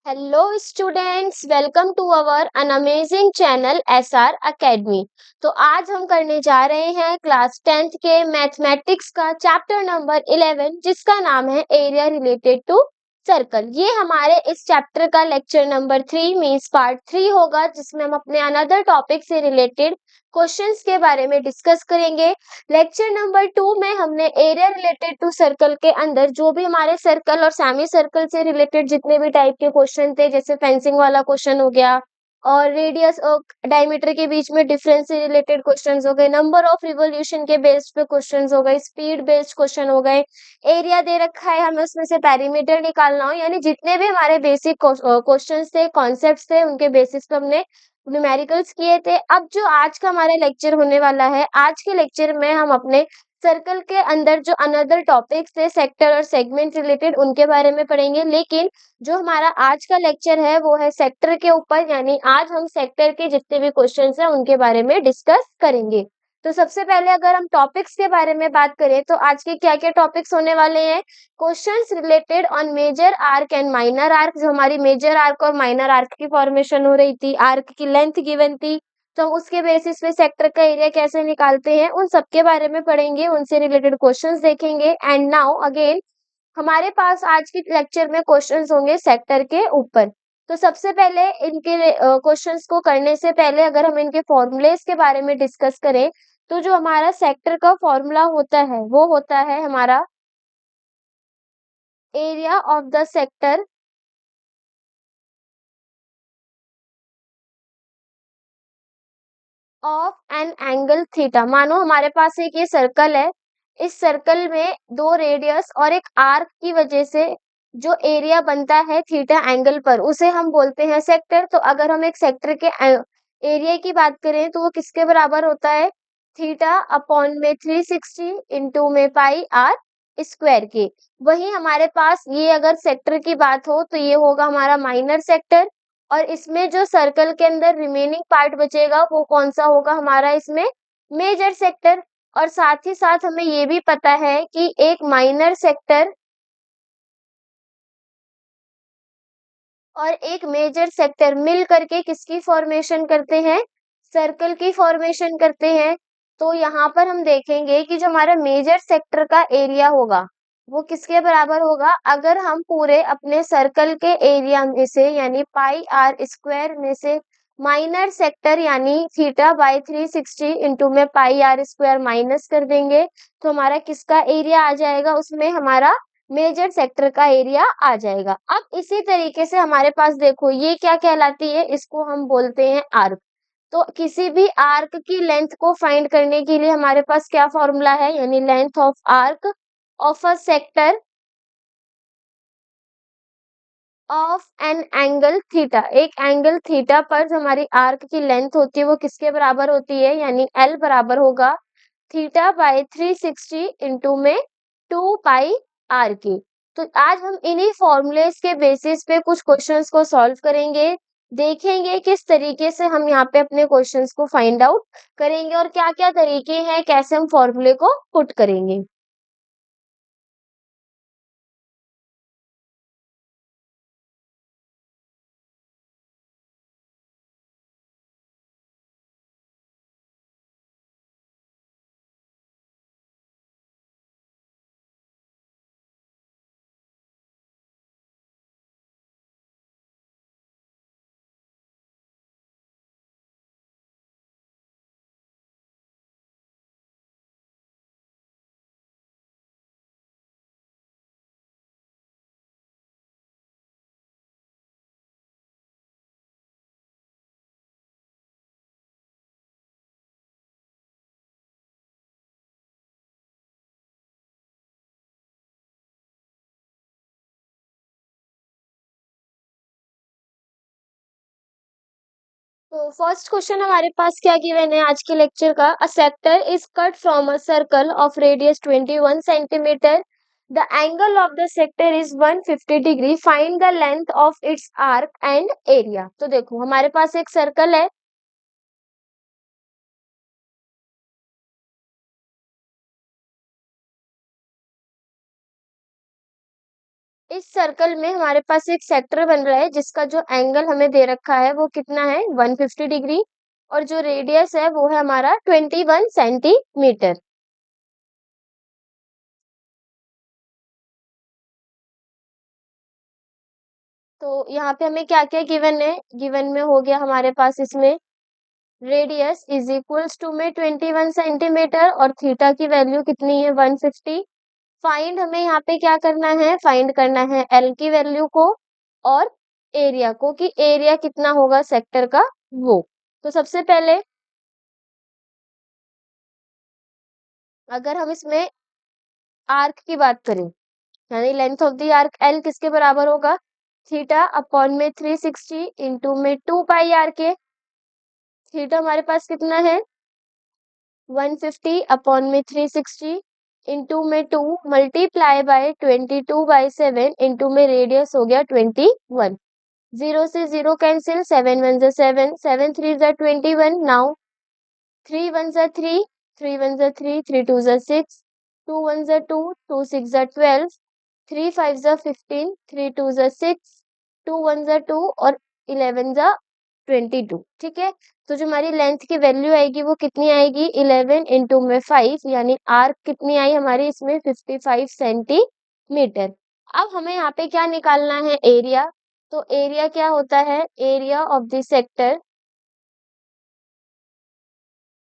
Hello students, welcome to our an amazing channel SR academy. तो आज हम करने जा रहे हैं क्लास 10th के मैथमेटिक्स का चैप्टर नंबर 11 जिसका नाम है एरिया रिलेटेड टू सर्कल। ये हमारे इस चैप्टर का लेक्चर नंबर 3 मींस पार्ट 3 होगा, जिसमें हम अपने अनदर टॉपिक से रिलेटेड क्वेश्चंस के बारे में डिस्कस करेंगे। लेक्चर नंबर 2 में हमने एरिया रिलेटेड टू सर्कल के अंदर जो भी हमारे सर्कल और सेमी सर्कल से रिलेटेड जितने भी टाइप के क्वेश्चन थे, जैसे फेंसिंग वाला क्वेश्चन हो गया और रेडियस और डायमीटर के बीच में डिफरेंस से रिलेटेड क्वेश्चंस हो गए, नंबर ऑफ रिवोल्यूशन के बेस्ड पे क्वेश्चंस हो गए, स्पीड बेस्ड क्वेश्चन हो गए, एरिया दे रखा है, हमें उसमें से पेरीमीटर निकालना हो, यानी जितने भी हमारे बेसिक क्वेश्चंस थे, कॉन्सेप्ट्स थे, उनके बेसिस पे हमने न्यूमेरिकल्स किए थे। अब जो आज का हमारा लेक्चर होने वाला है, आज के लेक्चर में हम अपने सर्कल के अंदर जो अनदर टॉपिक्स थे सेक्टर और सेगमेंट रिलेटेड, उनके बारे में पढ़ेंगे। लेकिन जो हमारा आज का लेक्चर है वो है सेक्टर के ऊपर, यानी आज हम सेक्टर के जितने भी क्वेश्चंस हैं उनके बारे में डिस्कस करेंगे। तो सबसे पहले अगर हम टॉपिक्स के बारे में बात करें तो आज के क्या क्या टॉपिक्स होने वाले हैं। Questions related on major arc and minor arc, जो हमारी मेजर आर्क और माइनर आर्क की फॉर्मेशन हो रही थी, आर्क की लेंथ गिवन थी, तो उसके बेसिस पे सेक्टर का एरिया कैसे निकालते हैं उन सब के बारे में पढ़ेंगे, उनसे रिलेटेड क्वेश्चंस देखेंगे। एंड नाउ अगेन हमारे पास आज के लेक्चर में क्वेश्चंस होंगे सेक्टर के ऊपर। तो सबसे पहले इनके क्वेश्चंस को करने से पहले अगर हम इनके फॉर्मूलेस के बारे में डिस्कस करें, तो जो हमारा सेक्टर का फॉर्मूला होता है वो होता है हमारा area of the sector of an angle theta. मानो हमारे पास एक ये सर्कल है, इस सर्कल में दो रेडियस और एक आर्क की वजह से जो एरिया बनता है थीटा एंगल पर, उसे हम बोलते हैं सेक्टर। तो अगर हम एक सेक्टर के एरिया की बात करें तो वो किसके बराबर होता है, थीटा अपॉन में 360 इंटू में पाई आर स्क्वायर के। वही हमारे पास ये अगर सेक्टर की बात हो तो ये होगा हमारा माइनर सेक्टर, और इसमें जो सर्कल के अंदर रिमेनिंग पार्ट बचेगा वो कौन सा होगा हमारा, इसमें मेजर सेक्टर। और साथ ही साथ हमें ये भी पता है कि एक माइनर सेक्टर और एक मेजर सेक्टर मिल करके किसकी फॉर्मेशन करते हैं, सर्कल की फॉर्मेशन करते हैं। तो यहाँ पर हम देखेंगे कि जो हमारा मेजर सेक्टर का एरिया होगा वो किसके बराबर होगा, अगर हम पूरे अपने सर्कल के एरिया में से यानी पाई आर स्क्वायर में से माइनर सेक्टर यानी थीटा बाई 360 इंटू में पाई आर स्क्वायर माइनस कर देंगे, तो हमारा किसका एरिया आ जाएगा, उसमें हमारा मेजर सेक्टर का एरिया आ जाएगा। अब इसी तरीके से हमारे पास देखो ये क्या कहलाती है, इसको हम बोलते हैं आर्क। तो किसी भी आर्क की लेंथ को फाइंड करने के लिए हमारे पास क्या फॉर्मूला है, यानी length of arc of a sector of an angle theta. एक एंगल थीटा पर जो हमारी आर्क की लेंथ होती है वो किसके बराबर होती है, यानी एल बराबर होगा थीटा बाई 360 इंटू में 2 पाई आर के। तो आज हम इन्हीं फॉर्मूलेस के बेसिस पे कुछ क्वेश्चंस को सॉल्व करेंगे, देखेंगे किस तरीके से हम यहाँ पे अपने क्वेश्चंस को फाइंड आउट करेंगे और क्या क्या तरीके हैं कैसे हम फॉर्मूले को पुट करेंगे। तो फर्स्ट क्वेश्चन हमारे पास क्या गिवन है आज के लेक्चर का, अ sector is cut from a circle of radius 21 centimetre, the angle of the sector is 150 degree, find the length of its arc and area. तो देखो हमारे पास एक सर्कल है, इस सर्कल में हमारे पास एक सेक्टर बन रहा है जिसका जो एंगल हमें दे रखा है वो कितना है 150 डिग्री और जो रेडियस है वो है हमारा 21 सेंटीमीटर। तो यहाँ पे हमें क्या क्या गिवन है, गिवन में हो गया हमारे पास इसमें रेडियस इज इक्वल्स टू में 21 सेंटीमीटर और थीटा की वैल्यू कितनी है 150। फाइंड हमें यहाँ पे क्या करना है, फाइंड करना है एल की वैल्यू को और एरिया को कि एरिया कितना होगा सेक्टर का वो। तो सबसे पहले अगर हम इसमें आर्क की बात करें यानी length of the arc L किसके बराबर होगा, थीटा अपॉन में 360 इंटू में 2 पाई आर के। थीटा हमारे पास कितना है 150 अपॉन में 360 इंटू में 2 मल्टीप्लाई बाय 22/7 इंटू में रेडियस हो गया 21। 0 से 0 कैंसिल, 7 1 जा 7, 7 3 जा 21। नाउ 3 1 जा 3, 3 1 जा 3, 3 2 जा 6, 2 1 जा 2, 2 6 जा 12, 3 5 जा 15, 3 2 जा 6, 2 1 जा 2 और 11 जा 22। ठीक है, तो जो हमारी लेंथ की वैल्यू आएगी वो कितनी आएगी 11 इंटू में 5 यानी आर्क कितनी आई हमारी इसमें 55 सेंटीमीटर। अब हमें यहाँ पे क्या निकालना है एरिया। तो एरिया क्या होता है, area of the sector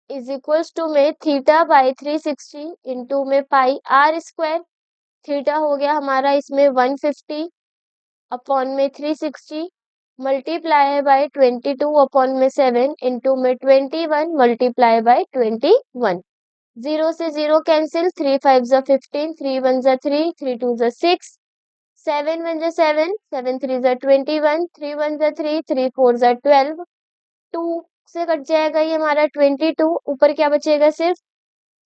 is equals to में थीटा बाई 360 इंटू में पाई आर स्क्वायर। थीटा हो गया हमारा इसमें 150 अपॉन में 360 मल्टीप्लाई बाय 22 अपॉन में 7 इंटू में 21 मल्टीप्लाई बाय 21। 0 से 0 कैंसिल, 3 5 जा 15, 3 1 जा 3, 3 2 जा 6, 7 1 जा 7, 7 3 जा 21, 3 1 जा 3, 3 4 जा 12, 2 से कट जाएगा ये हमारा 22, ऊपर क्या बचेगा सिर्फ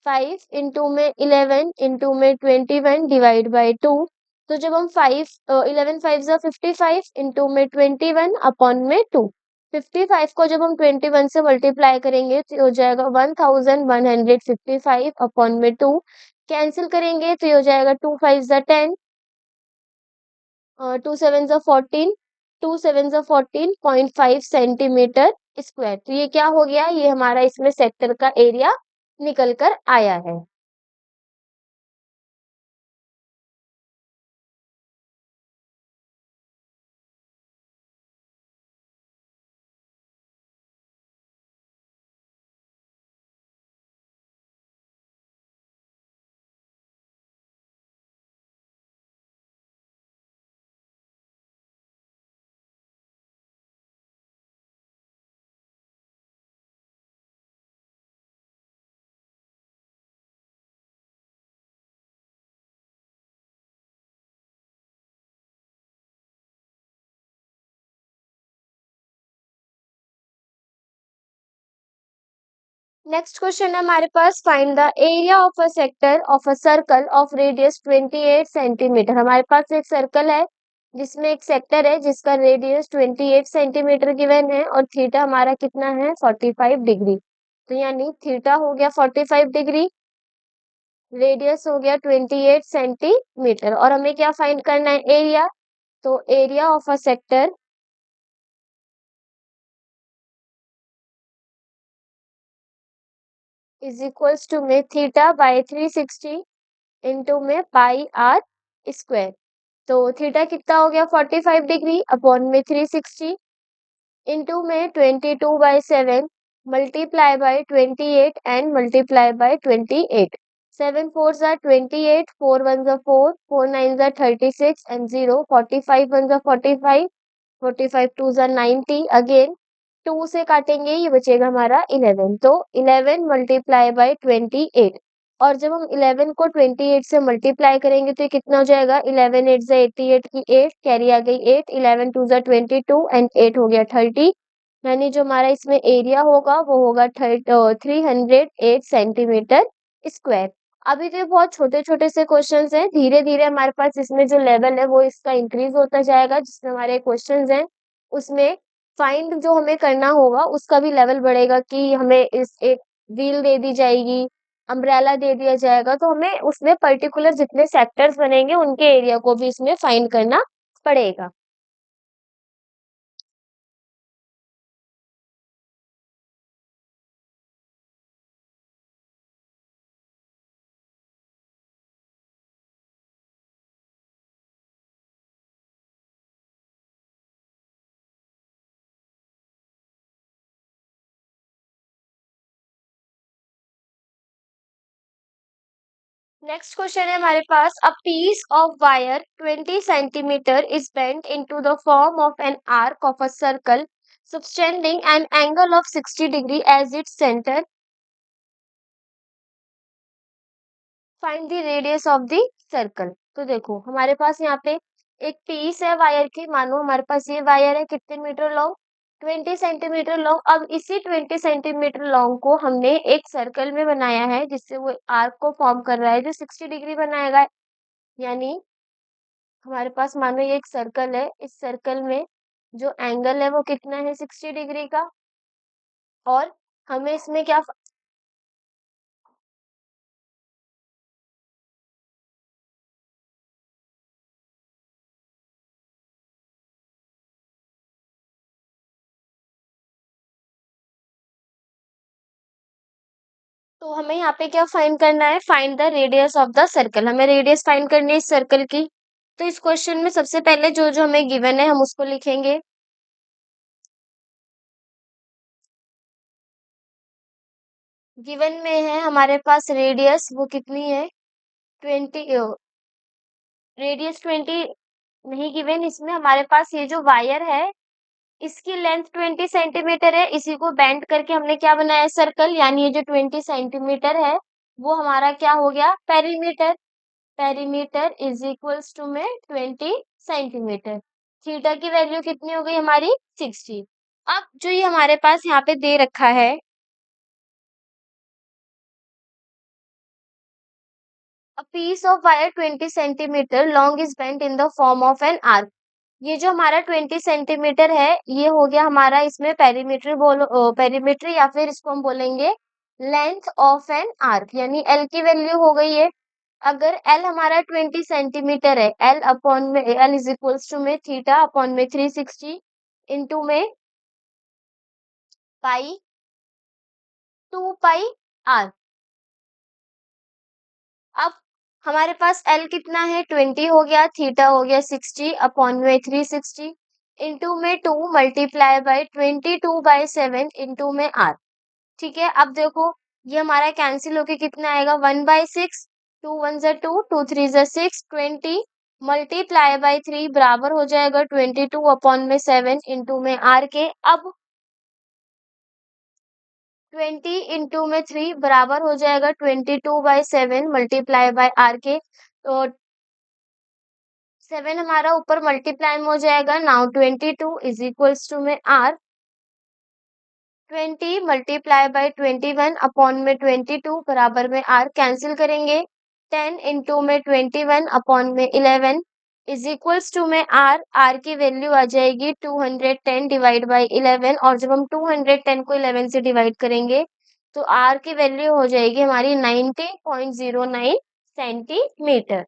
5 इंटू में 11 इंटू में 21 डिवाइड बाय 2। तो जब हम 11 5 जा 55 इंटू में 21 अपॉन में 2, 55 को जब हम 21 से मल्टीप्लाई करेंगे तो ये हो जाएगा 1155 अपॉन में 2। कैंसिल करेंगे तो ये हो जाएगा 2 5 जा 10, 2 7 जा 14, 2 7 जा 14.5 सेंटीमीटर स्क्वायर। तो ये क्या हो गया, ये हमारा इसमें सेक्टर का एरिया निकल कर आया है। नेक्स्ट क्वेश्चन है हमारे पास, find the area of a sector of a circle of radius 28 centimetre. हमारे पास एक सर्कल है जिसमें एक सेक्टर है जिसका रेडियस 28 सेंटीमीटर गिवन है और थीटा हमारा कितना है 45 डिग्री। तो यानी थीटा हो गया 45 डिग्री, रेडियस हो गया 28 सेंटीमीटर और हमें क्या फाइंड करना है एरिया। तो area of a sector is equals to में थीटा बाय 360 इंटू में पाई आर स्क्वायर। तो थीटा कितना हो गया 45 डिग्री अपॉन में 360 इंटू में 22/7 multiply by 28 and multiply by 28। 7 4 जा 28, 4 1 जा 4, 4 9 जा 36 एंड 0 45 1 जा 45, 45 2 जा 90। अगेन 2 से काटेंगे ये बचेगा हमारा 11। तो 11 मल्टीप्लाई बाय 28 और जब हम 11 को 28 से मल्टीप्लाई करेंगे तो ये कितना हो जाएगा 11 8 जा 88 की 8 कैरी आ गई 8, 11 2 जा 22 एंड 8 हो गया 30। यानी जो हमारा इसमें एरिया होगा वो होगा 308 सेंटीमीटर स्क्वायर। अभी तो ये बहुत छोटे छोटे से क्वेश्चंस हैं, धीरे धीरे हमारे पास इसमें जो लेवल है वो इसका इंक्रीज होता जाएगा। जिसमें हमारे क्वेश्चंस हैं उसमें फाइंड जो हमें करना होगा उसका भी लेवल बढ़ेगा कि हमें इस एक व्हील दे दी जाएगी, अम्ब्रेला दे दिया जाएगा, तो हमें उसमें पर्टिकुलर जितने सेक्टर्स बनेंगे उनके एरिया को भी इसमें फाइंड करना पड़ेगा। नेक्स्ट क्वेश्चन है हमारे पास, a piece of wire 20 centimetre is bent into the form of an arc of a circle subtending an angle of 60 degree as its center. Find the radius of the circle. तो देखो हमारे पास यहाँ पे एक piece है wire की, मानो हमारे पास ये वायर है कितने मीटर लॉन्ग, 20 सेंटीमीटर लॉन्ग। अब इसी 20 सेंटीमीटर लॉन्ग को हमने एक सर्कल में बनाया है, जिससे वो आर्क को फॉर्म कर रहा है जो 60 डिग्री बनाएगा। यानी हमारे पास मानो ये एक सर्कल है, इस सर्कल में जो एंगल है वो कितना है, 60 डिग्री का। और हमें इसमें क्या, तो हमें यहाँ पे क्या फाइंड करना है, find the radius of the circle. हमें रेडियस फाइंड करनी है इस सर्कल की। तो इस क्वेश्चन में सबसे पहले जो जो हमें गिवन है हम उसको लिखेंगे। गिवन में है हमारे पास रेडियस, वो कितनी है 20, रेडियस 20 नहीं गिवन। इसमें हमारे पास ये जो वायर है इसकी लेंथ 20 सेंटीमीटर है, इसी को बेंड करके हमने क्या बनाया सर्कल, यानी ये जो 20 सेंटीमीटर है वो हमारा क्या हो गया perimeter. Perimeter is equals to में 20 सेंटीमीटर। थीटा की वैल्यू कितनी हो गई हमारी 60। अब जो ये हमारे पास यहाँ पे दे रखा है, a piece of wire 20 centimetre long is bent in the form of an arc. ये जो हमारा 20 सेंटीमीटर है ये हो गया हमारा, इसमें पेरीमीटर बोलो, पेरीमीटर या फिर इसको हम बोलेंगे लेंथ ऑफ एन आर्क, यानी एल की वैल्यू हो गई है। अगर एल हमारा 20 सेंटीमीटर है, एल अपॉन में एल इज इक्वल्स टू में थीटा अपॉन में 360 इंटू में पाई 2 पाई आर। अब हमारे पास एल कितना है 20 हो गया, थीटा हो गया 60 अपॉन में 360 इंटू में 2 मल्टीप्लाई बाई 22/7 इंटू में आर। ठीक है, अब देखो ये हमारा कैंसिल होके कितना आएगा 1/6, 2 1 2, 2 3 6, 20 मल्टीप्लाई बाई 3 बराबर हो जाएगा 22 अपॉन में 7 इंटू में आर के। अब 20 इंटू में 3 बराबर हो जाएगा 22/7 मल्टीप्लाई बाय आर के। तो 7 हमारा ऊपर मल्टीप्लाई में हो जाएगा, नाउ 22 इज इक्वल्स टू में आर 20 मल्टीप्लाई बाय 21 अपॉन में 22 बराबर में आर कैंसिल करेंगे, 10 इंटू में 21 अपॉन में 11 इज इक्वल्स टू में आर। आर की वैल्यू आ जाएगी 210 डिवाइड बाई 11, और जब हम 210 को 11 से डिवाइड करेंगे तो आर की वैल्यू हो जाएगी हमारी 90.09 सेंटीमीटर।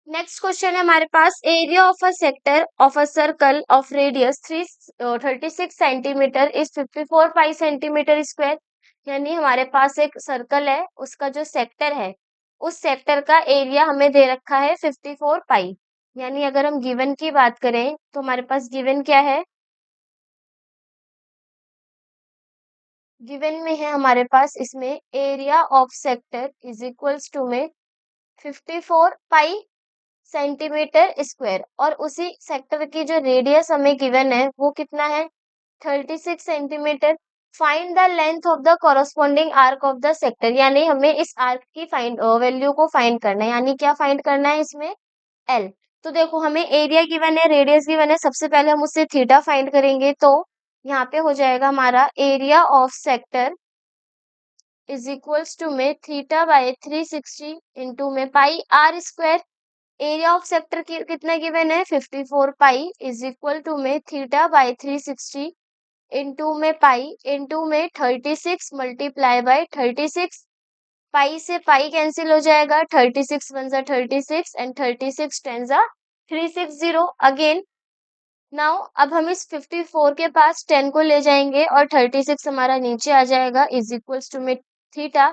नेक्स्ट क्वेश्चन है हमारे पास, area of a sector of a circle of radius 36 centimetre is 54 pi centimetre square. यानी हमारे पास एक सर्कल है, उसका जो सेक्टर है उस सेक्टर का एरिया हमें दे रखा है 54 पाई। यानी अगर हम गिवन की बात करें तो हमारे पास गिवन क्या है, गिवन में है हमारे पास इसमें area of sector is equals to में 54 पाई सेंटीमीटर स्क्वायर, और उसी सेक्टर की जो रेडियस हमें गिवन है वो कितना है 36 centimetre. Find the length of the corresponding arc of the sector, यानी हमें इस आर्क की फाइंड वैल्यू को फाइंड करना है, यानी क्या फाइंड करना है इसमें, एल। तो देखो हमें एरिया गिवन है, रेडियस गिवन है, सबसे पहले हम उससे थीटा फाइंड करेंगे, तो यहाँ पे हो जाएगा हमारा area of sector is equals to में थीटा बाय 360 इंटू में pi are square. Area of sector की कितना गिवन है, 54 पाई इज इक्वल टू में थीटा बाय 360 इंटू में पाई इंटू में 36 मल्टीप्लाई बाय 36। पाई से पाई कैंसिल हो जाएगा, 36 वन जा 36 एंड 36 टेन जा 360 अगेन। नाउ अब हम इस 54 के पास 10 को ले जाएंगे और 36 हमारा नीचे आ जाएगा इज इक्वल्स टू में थीटा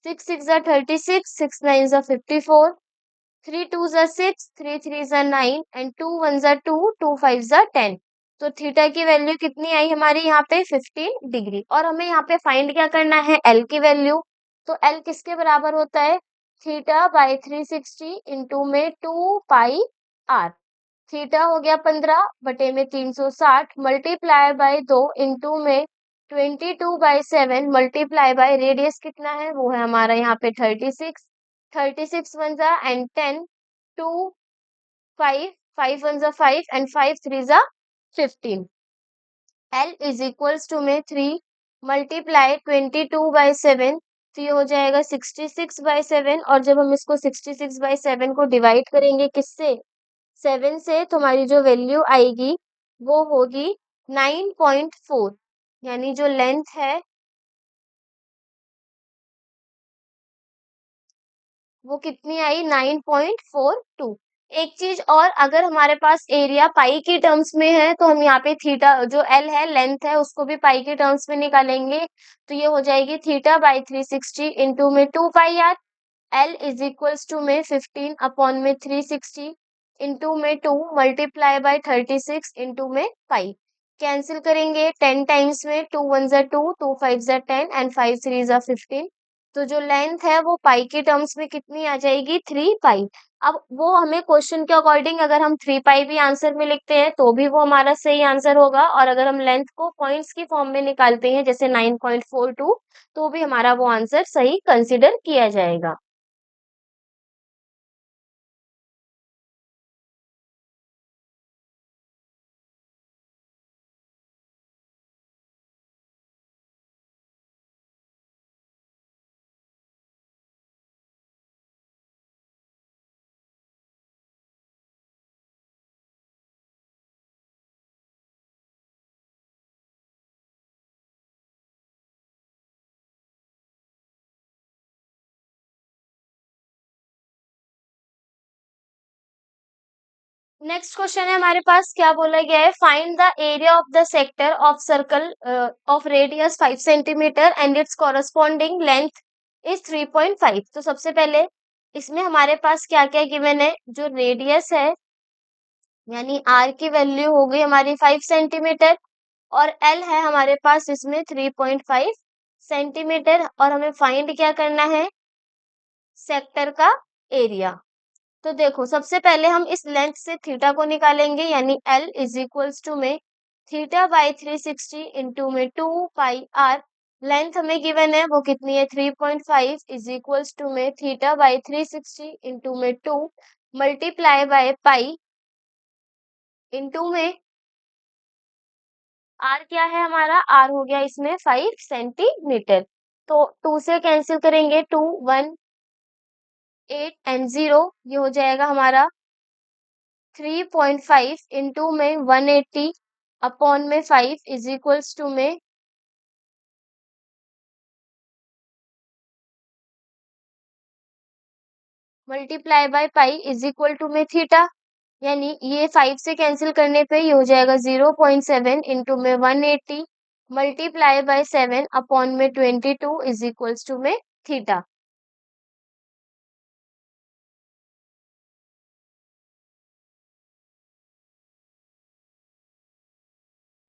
6 6 जा 36 6 9 जा 54 3 2 जा 6 3 3 जा 9 एंड 2 1 जा 2 2 5 जा 10। तो थीटा की वैल्यू कितनी आई हमारी यहाँ पे 15 डिग्री, और हमें यहाँ पे फाइंड क्या करना है, एल की वैल्यू। तो एल किसके बराबर होता है, थीटा बाय 360 इंटू में 2 पाई आर। थीटा हो गया 15 बटे में 360 मल्टीप्लाई बाय 2 इंटू में 22/7 मल्टीप्लाई बाय रेडियस कितना है, वो है हमारा यहाँ पे 36। 36 वन जा एंड 10 2 5 5 वन जा 5 एंड 5 3 जा 15। L इज इक्वल्स टू में 3 मल्टीप्लाई 22/7, तो ये हो जाएगा 66/7, और जब हम इसको 66/7 को डिवाइड करेंगे किससे, 7 से, तो हमारी जो वैल्यू आएगी वो होगी 9.4, यानी जो लेंथ है वो कितनी आई, 9.42। एक चीज और, अगर हमारे पास एरिया पाई की टर्म्स में है तो हम यहाँ पे थीटा जो एल है लेंथ है उसको भी पाई के टर्म्स में निकालेंगे, तो ये हो जाएगी थीटा बाई 360 इंटू में 2 pi R. L is equals to में 15 अपॉन में 360 इंटू में 2 मल्टीप्लाई बाय 36 इंटू में पाई। कैंसिल करेंगे 10 टाइम्स में, 2 1 जा 2 2 5 जा 10 एंड 5 3 जा 15। तो जो लेंथ है वो पाई के टर्म्स में कितनी आ जाएगी, 3 पाई। अब वो हमें क्वेश्चन के अकॉर्डिंग अगर हम 3 पाई भी आंसर में लिखते हैं तो भी वो हमारा सही आंसर होगा, और अगर हम लेंथ को पॉइंट्स की फॉर्म में निकालते हैं जैसे 9.42, तो भी हमारा वो आंसर सही कंसिडर किया जाएगा। नेक्स्ट क्वेश्चन है हमारे पास, क्या बोला गया है, find the area of the sector of circle of radius 5 centimetre and its corresponding length is 3.5। तो सबसे पहले इसमें हमारे पास क्या क्या गिवन है, जो रेडियस है यानी आर की वैल्यू हो गई हमारी 5 सेंटीमीटर, और एल है हमारे पास इसमें 3.5 सेंटीमीटर, और हमें फाइंड क्या करना है, सेक्टर का एरिया। तो देखो सबसे पहले हम इस लेंथ से थीटा को निकालेंगे, यानी L इज इक्वल्स टू में थीटा बाई 360 इंटू में 2 पाई आर। लेंथ हमें गिवन है वो कितनी है, 3.5 इज इक्वल्स टू में थीटा बाई 360 इंटू में 2 मल्टीप्लाई बाय पाई इंटू में आर क्या है हमारा, आर हो गया इसमें 5 सेंटीमीटर। तो 2 से कैंसिल करेंगे, 2 1 8 एंड 0, ये हो जाएगा हमारा 3.5 इंटू में 180 अपॉन में 5 इज इक्वल्स टू में multiply by pi is equal to में थीटा, यानी ये 5 से कैंसिल करने पे ये हो जाएगा 0.7 इंटू में 180 मल्टीप्लाई बाय 7 अपॉन में 22 इज इक्वल्स टू में थीटा।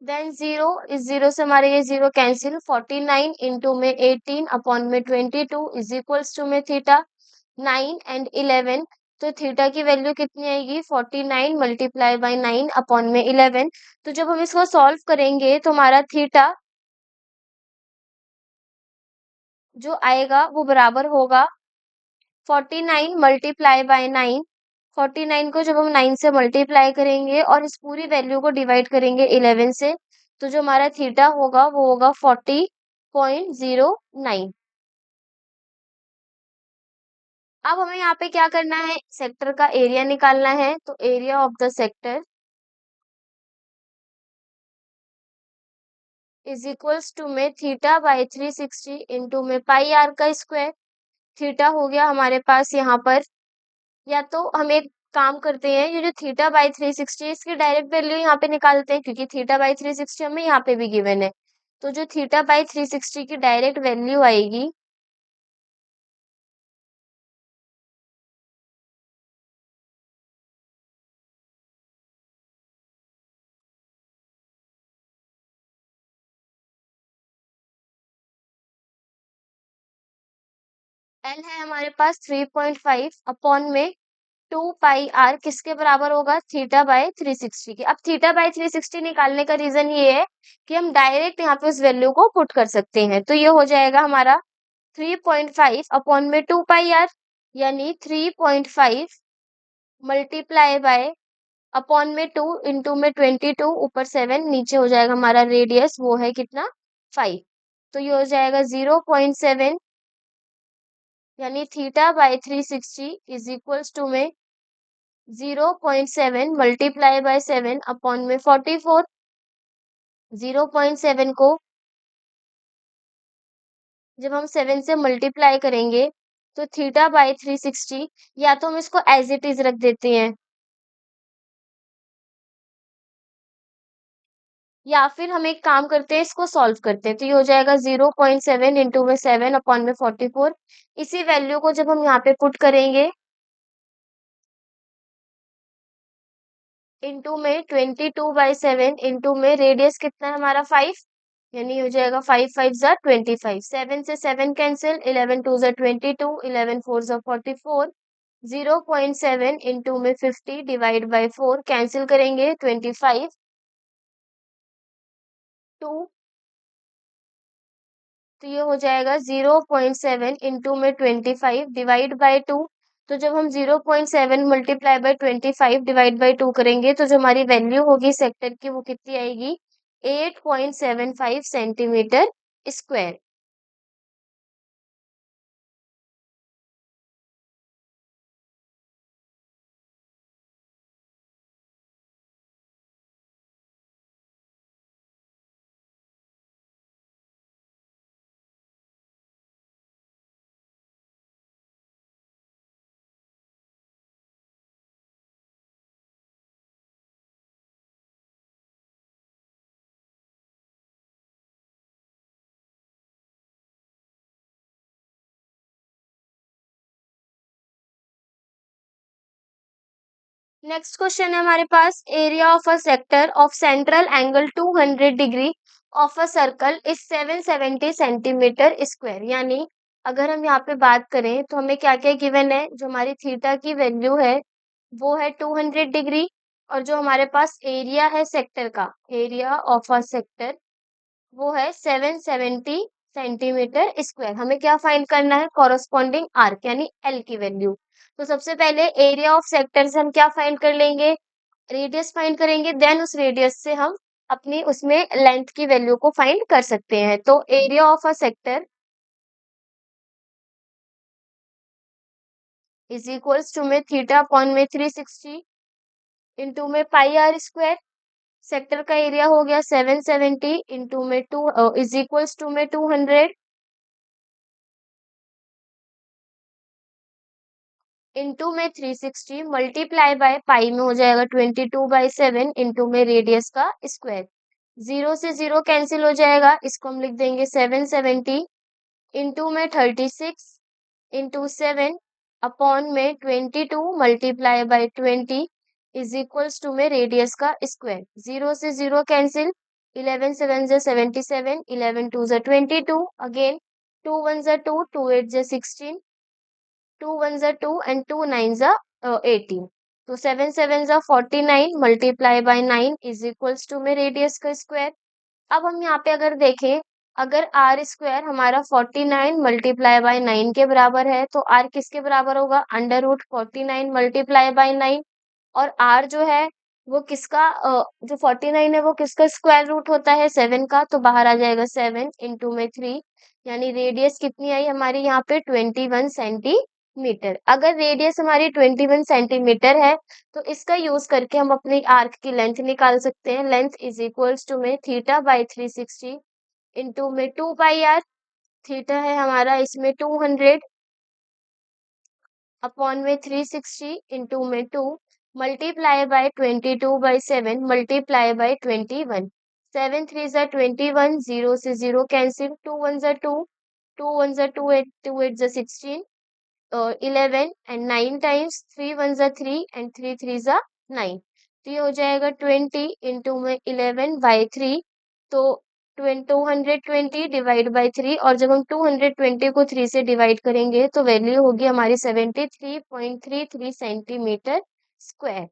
देन 0 इस 0 से हमारे ये 0 कैंसिल, 49 इंटू में 18 अपॉन में 22 इज इक्वल्स टू में थीटा। 9 एंड 11, तो थीटा की वैल्यू कितनी आएगी, 49 मल्टीप्लाई बाय 9 अपॉन में 11। तो जब हम इसको सॉल्व करेंगे तो हमारा थीटा जो आएगा वो बराबर होगा 49 मल्टीप्लाई बाय 9। 49 को जब हम 9 से मल्टीप्लाई करेंगे और इस पूरी वैल्यू को डिवाइड करेंगे 11 से, तो जो हमारा थीटा होगा वो होगा 40.09। अब हमें यहाँ पे क्या करना है, सेक्टर का एरिया निकालना है। तो area of the sector is equals to में थीटा बाई 360 इंटू में पाई आर का स्क्वायर। थीटा हो गया हमारे पास यहाँ पर, या तो हम एक काम करते हैं, ये जो थीटा बाई 360 इसकी डायरेक्ट वैल्यू यहाँ पे निकालते हैं, क्योंकि थीटा बाई 360 हमें यहाँ पे भी गिवन है। तो जो थीटा बाई 360 की डायरेक्ट वैल्यू आएगी, एल है हमारे पास 3.5 अपॉन में 2 पाई आर किसके बराबर होगा, थीटा बाय 360 के। अब थीटा बाय 360 निकालने का रीजन ये है कि हम डायरेक्ट यहाँ पे उस वैल्यू को पुट कर सकते हैं। तो ये हो जाएगा हमारा 3.5 अपॉन में 2 पाई आर, यानी 3.5 मल्टीप्लाई बाय अपॉन में 2 इंटू में 22 ऊपर 7 नीचे हो जाएगा हमारा रेडियस, वो है कितना 5। तो ये हो जाएगा 0.7, यानी theta by 360 is equals to में 0.7 मल्टीप्लाई बाय 7 अपॉन में 44। 0.7 को जब हम 7 से मल्टीप्लाई करेंगे तो थीटा बाय 360, या तो हम इसको एज इट इज रख देते हैं, या फिर हम एक काम करते हैं, इसको सॉल्व करते हैं। तो ये हो जाएगा 0.7 इंटू में 7 अपॉन में 44। इसी वैल्यू को जब हम यहाँ पे पुट करेंगे इंटू में 22/7 इंटू में रेडियस कितना है हमारा 5, यानी हो जाएगा 5 5 जा 25। 7 से 7 कैंसिल, 11 2 जा 22, 11 4 जा 44। 0.7 इंटू में 50 डिवाइड बाय 4 कैंसिल करेंगे 25 2। तो ये हो जाएगा 0.7 इंटू में 25 डिवाइड बाय 2। तो जब हम 0.7 मल्टीप्लाई बाय 25 डिवाइड बाय 2 करेंगे तो जो हमारी वैल्यू होगी सेक्टर की वो कितनी आएगी, 8.75 सेंटीमीटर स्क्वायर। नेक्स्ट क्वेश्चन है हमारे पास, area of a sector of central angle 200 degree of a circle is 770 centimetre square. यानी अगर हम यहाँ पे बात करें तो हमें क्या क्या गिवन है, जो हमारी थीटा की वैल्यू है वो है 200 डिग्री, और जो हमारे पास एरिया है सेक्टर का, एरिया ऑफ अ सेक्टर वो है 770 सेंटीमीटर स्क्वायर। हमें क्या फाइंड करना है, कॉरस्पॉन्डिंग आर्क यानी एल की वैल्यू। तो सबसे पहले एरिया ऑफ सेक्टर से हम क्या फाइंड कर लेंगे, रेडियस फाइंड करेंगे, देन उस रेडियस से हम अपनी उसमें लेंथ की वैल्यू को फाइंड कर सकते हैं। तो area of a sector is equals to में थीटा अपॉन में 360 इंटू में पाई आर स्क्वायर। सेक्टर का एरिया हो गया 770 इंटू में 2 इज इक्वल्स टू में 200 इंटू में 360 मल्टीप्लाई बाय पाई में हो जाएगा 22/7 इंटू में रेडियस का स्क्वायर। 0 से 0 कैंसिल हो जाएगा, इसको हम लिख देंगे 770 इंटू में 36 इंटू 7 अपॉन में 22 multiply by 20 is equals to में रेडियस का स्क्वायर। 0 से 0 कैंसिल, 11 7 जा 77, 11 2 जा 22, अगेन 2 1 जा 2, 2 8 जा 16, 2 1 जा 2 एंड 2 9 जा 18। तो 7 7 जा 49 multiply by 9 is equals to में रेडियस का स्क्वायर। अब हम यहाँ पे अगर देखें, अगर आर स्क्वायर हमारा 49 मल्टीप्लाई बाय 9 के बराबर है तो आर किसके बराबर होगा, अंडर रूट 49 मल्टीप्लाई बाय 9। और आर जो है वो किसका जो 49 है वो किसका स्क्वायर रूट होता है, 7 का, तो बाहर आ जाएगा 7 इंटू में 3, यानी रेडियस कितनी आई हमारी यहाँ पे 21 सेंटीमीटर। अगर रेडियस हमारी 21 सेंटीमीटर है तो इसका यूज करके हम अपनी आर्क की लेंथ निकाल सकते हैं। लेंथ इज इक्वल्स टू में थीटा बाई 360 इंटू में 2 पाई आर। थीटा है हमारा इसमें 200 अपॉन में 360 इंटू में 2 मल्टीप्लाई बाय 22/7 मल्टीप्लाई बाय 21। 7 3 जा 21, 0 से 0 कैंसिल, 2 1 जा 2, 2 1 जा 2, 8 2 8 जा 16, 11 एंड 9 टाइम्स 3 1 जा 3 एंड 3 3 जा 9। तो ये हो जाएगा 20 इंटू में 11 बाई 3। तो 220 डिवाइड बाई 3, और जब हम 220 को 3 से डिवाइड करेंगे तो वैल्यू होगी हमारी 73.33 सेंटीमीटर स्क्वायर।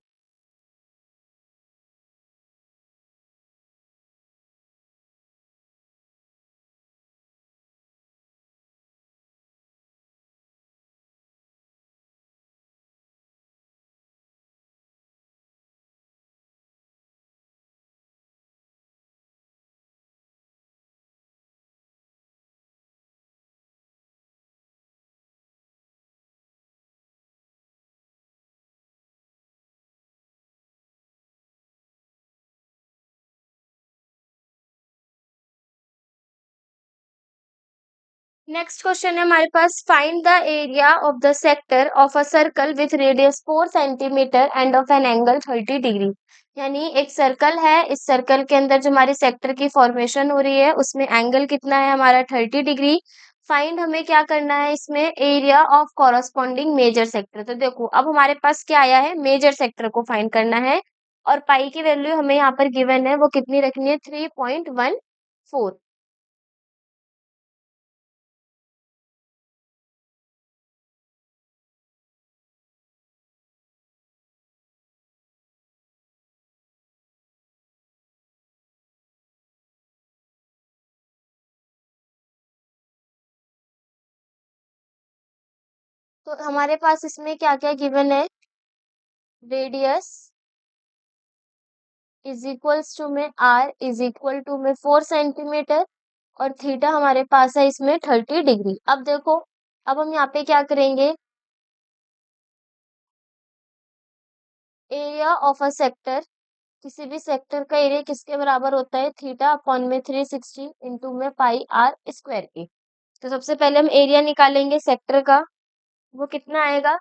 नेक्स्ट क्वेश्चन है हमारे पास, find the area of the sector of a circle with radius 4 centimetre and of an angle 30 degree. यानी एक सर्कल है, इस सर्कल के अंदर जो हमारे सेक्टर की फॉर्मेशन हो रही है उसमें एंगल कितना है हमारा 30 डिग्री। फाइंड हमें क्या करना है इसमें, area of corresponding major sector. तो देखो अब हमारे पास क्या आया है, मेजर सेक्टर को फाइंड करना है और पाई की वैल्यू हमें यहाँ पर गिवन है, वो कितनी रखनी है, 3.14। तो हमारे पास इसमें क्या क्या गिवन है, रेडियस इज इक्वल्स टू में आर इज इक्वल टू में 4 सेंटीमीटर और थीटा हमारे पास है इसमें 30 डिग्री। अब देखो अब हम यहाँ पे क्या करेंगे, एरिया ऑफ अ सेक्टर, किसी भी सेक्टर का एरिया किसके बराबर होता है, थीटा अपॉन में 360 इंटू में पाई आर स्क्वायर के। तो सबसे पहले हम एरिया निकालेंगे सेक्टर का, वो कितना आएगा,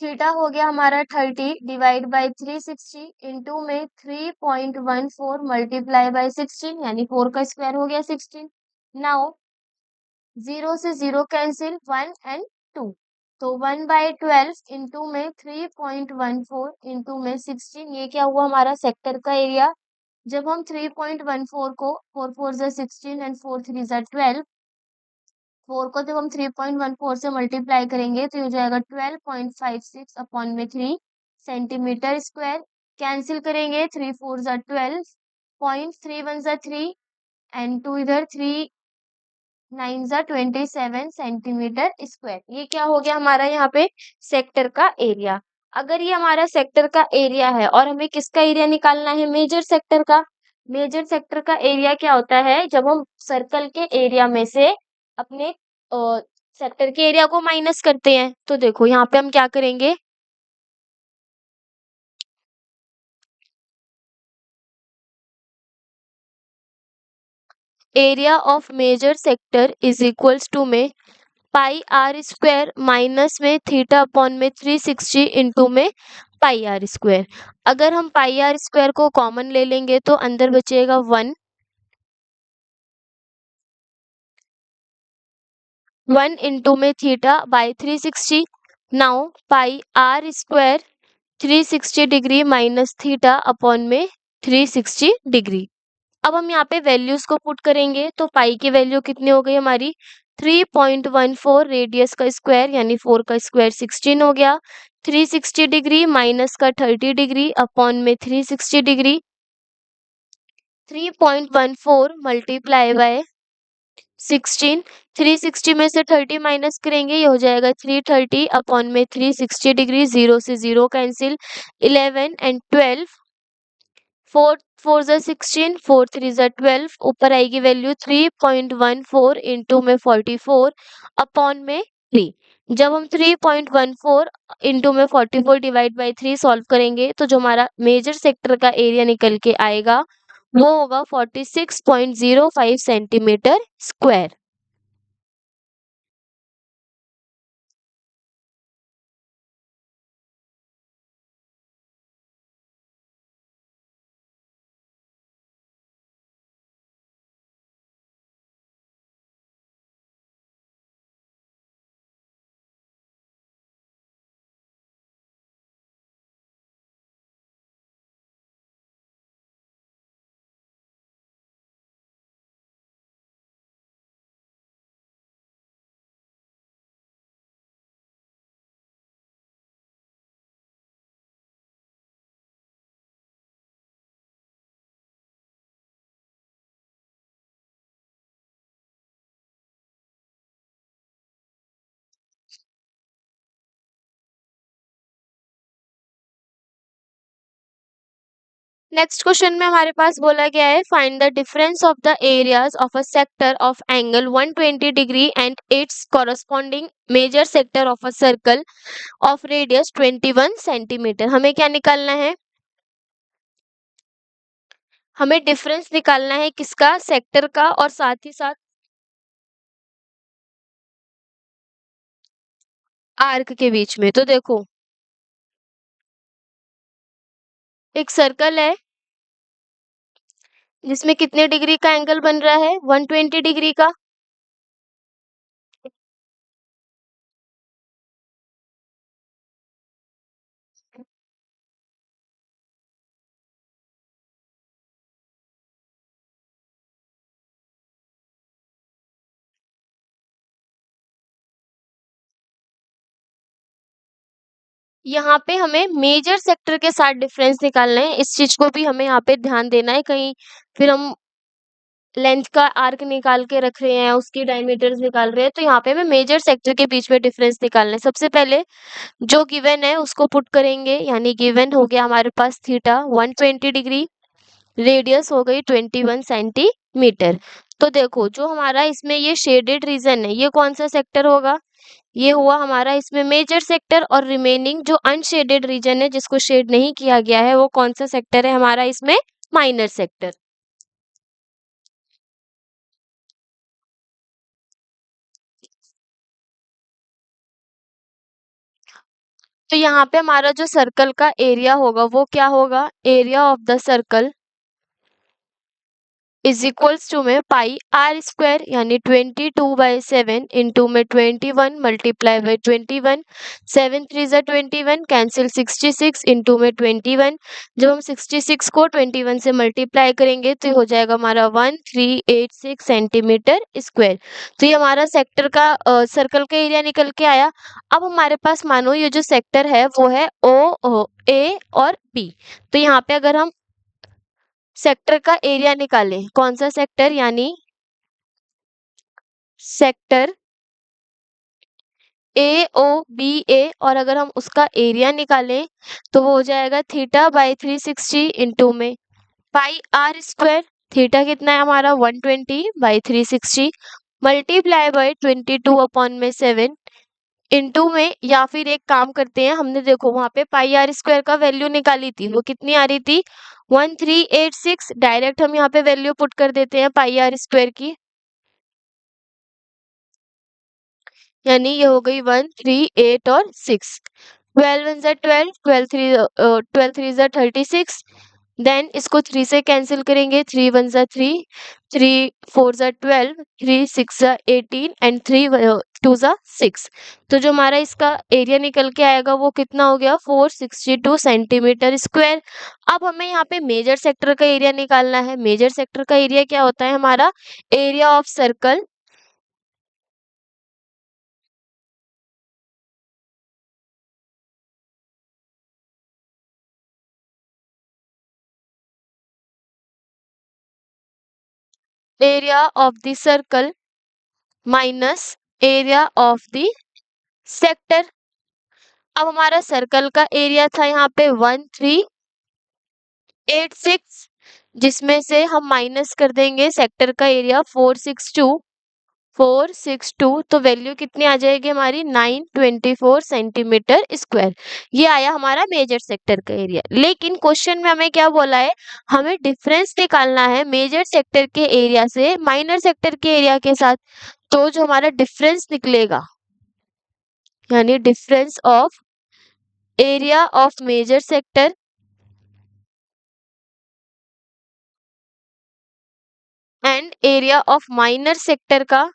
थीटा हो गया हमारा 30 डिवाइड बाई 360 इंटू में 3.14 मल्टीप्लाई बाई 16, यानी 4 का स्क्वायर हो गया 16। नाउ 0 से 0 कैंसिल, 1 एंड 2, तो 1/12 इंटू में 3.14 इंटू में 16, ये क्या हुआ हमारा सेक्टर का एरिया। जब हम 3.14 को 4 4 जा 16 एंड 4 3 जा 12, 4 को जब हम 3.14 से मल्टीप्लाई करेंगे तो ये हो जाएगा 12.56 अपॉन में 3 सेंटीमीटर स्क्वायर। कैंसिल करेंगे, 3 4 जा 12, 0.3 1 जा 3 एंड 2 इधर 3 9 जा 27 सेंटीमीटर स्क्वायर। ये क्या हो गया हमारा यहाँ पे सेक्टर का एरिया। अगर ये हमारा सेक्टर का एरिया है और हमें किसका एरिया निकालना है, मेजर सेक्टर का। मेजर सेक्टर का एरिया क्या होता है, जब हम सर्कल के एरिया में से अपने सेक्टर के एरिया को माइनस करते हैं। तो देखो यहाँ पे हम क्या करेंगे, area of major sector is equals to में पाई आर स्क्वायर माइनस में थीटा अपॉन में 360 इंटू में पाई आर स्क्वायर। अगर हम पाई आर स्क्वायर को कॉमन ले लेंगे तो अंदर बचेगा 1 इंटू में theta by 360। Now pi are square 360 degree minus theta upon में 360 डिग्री। अब हम यहाँ पे वैल्यूज को पुट करेंगे तो पाई की वैल्यू कितनी हो गई हमारी, 3.14 रेडियस का स्क्वायर यानी 4 का स्क्वायर 16 हो गया। 360 डिग्री माइनस का 30 डिग्री अपॉन में 360 डिग्री, 3.14 मल्टीप्लाई बाय 16, 360 में से 30 माइनस करेंगे, ये हो जाएगा 330 अपॉन में 360 डिग्री, 0 से 0 कैंसिल, 11 एंड 12, 4 4 ज़ा 16, 4 3 ज़ा 12, ऊपर आएगी वैल्यू 3.14 इंटू में 44 अपॉन में 3। जब हम 3.14 इंटू में 44 डिवाइड बाई 3 सॉल्व करेंगे तो जो हमारा मेजर सेक्टर का एरिया निकल के आएगा वो होगा 46.05 सेंटीमीटर स्क्वायर। नेक्स्ट क्वेश्चन में हमारे पास बोला गया है find the difference of the areas of a sector of angle 120 degree and its corresponding major sector of a circle of radius 21 centimetre. हमें क्या निकालना है? हमें डिफरेंस निकालना है किसका? सेक्टर का, और साथ ही साथ आर्क के बीच में। तो देखो, एक सर्कल है जिसमें कितने डिग्री का एंगल बन रहा है? 120 डिग्री का। यहाँ पे हमें मेजर सेक्टर के साथ डिफरेंस निकालना है। इस चीज को भी हमें यहाँ पे ध्यान देना है, कहीं फिर हम लेंथ का आर्क निकाल के रख रहे हैं, उसकी डायमीटर्स निकाल रहे हैं, तो यहाँ पे हमें मेजर सेक्टर के बीच में डिफरेंस निकालना है। सबसे पहले जो गिवन है उसको पुट करेंगे, यानी गिवन हो गया हमारे पास थीटा 120 डिग्री, रेडियस हो गई 21 सेंटीमीटर। तो देखो, जो हमारा इसमें ये शेडेड रीजन है, ये कौन सा सेक्टर होगा? ये हुआ हमारा इसमें मेजर सेक्टर, और रिमेनिंग जो अनशेडेड रीजन है जिसको शेड नहीं किया गया है वो कौन सा सेक्टर है हमारा इसमें? Minor sector. तो यहाँ पे हमारा जो सर्कल का एरिया होगा वो क्या होगा? Area of the circle is equals to में पाई आर स्क्वायर, यानी 22/7 इंटू में 21 मल्टीप्लाई बाई 21, 7 3 ज़ा 21 कैंसिल, 66 इंटू में 21। जब हम 66 को 21 से मल्टीप्लाई करेंगे तो ये हो जाएगा हमारा 1386 सेंटीमीटर स्क्वायर। तो ये हमारा सेक्टर का सर्कल का एरिया निकल के आया। अब हमारे पास मानो ये जो सेक्टर है वो है ओ ए और बी। तो यहाँ पे अगर हम सेक्टर का एरिया निकालें, कौन सा सेक्टर? यानी सेक्टर ए ओ बी ए, और अगर हम उसका एरिया निकालें तो वो हो जाएगा थीटा बाई 360 इंटू में पाई आर स्क्वायर। थीटा कितना है हमारा? 120/360 मल्टीप्लाई बाई 22 अपॉन में 7 इंटू में, या फिर एक काम करते हैं, हमने देखो वहां पे पाई आर स्क्वायर का वैल्यू निकाली थी, वो कितनी आ रही थी? 1386। डायरेक्ट हम यहाँ पे वैल्यू पुट कर देते हैं पाई आर स्क्वायर की, यानी ये हो गई 138 और 6। 12 वन ज़ा 12, 12 थ्री ज़ा 36। देन इसको 3 से कैंसिल करेंगे, 3 वन ज़ा 3, 3 4 ज़ा 12, 3 6 ज़ा 18 एंड 3 2 ज़ा 6। तो जो हमारा इसका एरिया निकल के आएगा वो कितना हो गया? 462 सेंटीमीटर स्क्वायर। अब हमें यहाँ पे मेजर सेक्टर का एरिया निकालना है। मेजर सेक्टर का एरिया क्या होता है हमारा? Area of circle area of the circle minus area of the sector. अब हमारा सर्कल का एरिया था यहाँ पे 1386, जिसमें से हम माइनस कर देंगे सेक्टर का एरिया 462, तो वैल्यू कितनी आ जाएगी हमारी 924 सेंटीमीटर स्क्वायर। ये आया हमारा मेजर सेक्टर का एरिया। लेकिन क्वेश्चन में हमें क्या बोला है, हमें डिफरेंस निकालना है मेजर सेक्टर के एरिया से माइनर सेक्टर के एरिया के साथ। तो जो हमारा डिफरेंस निकलेगा, यानी difference of area of major sector and area of minor sector का,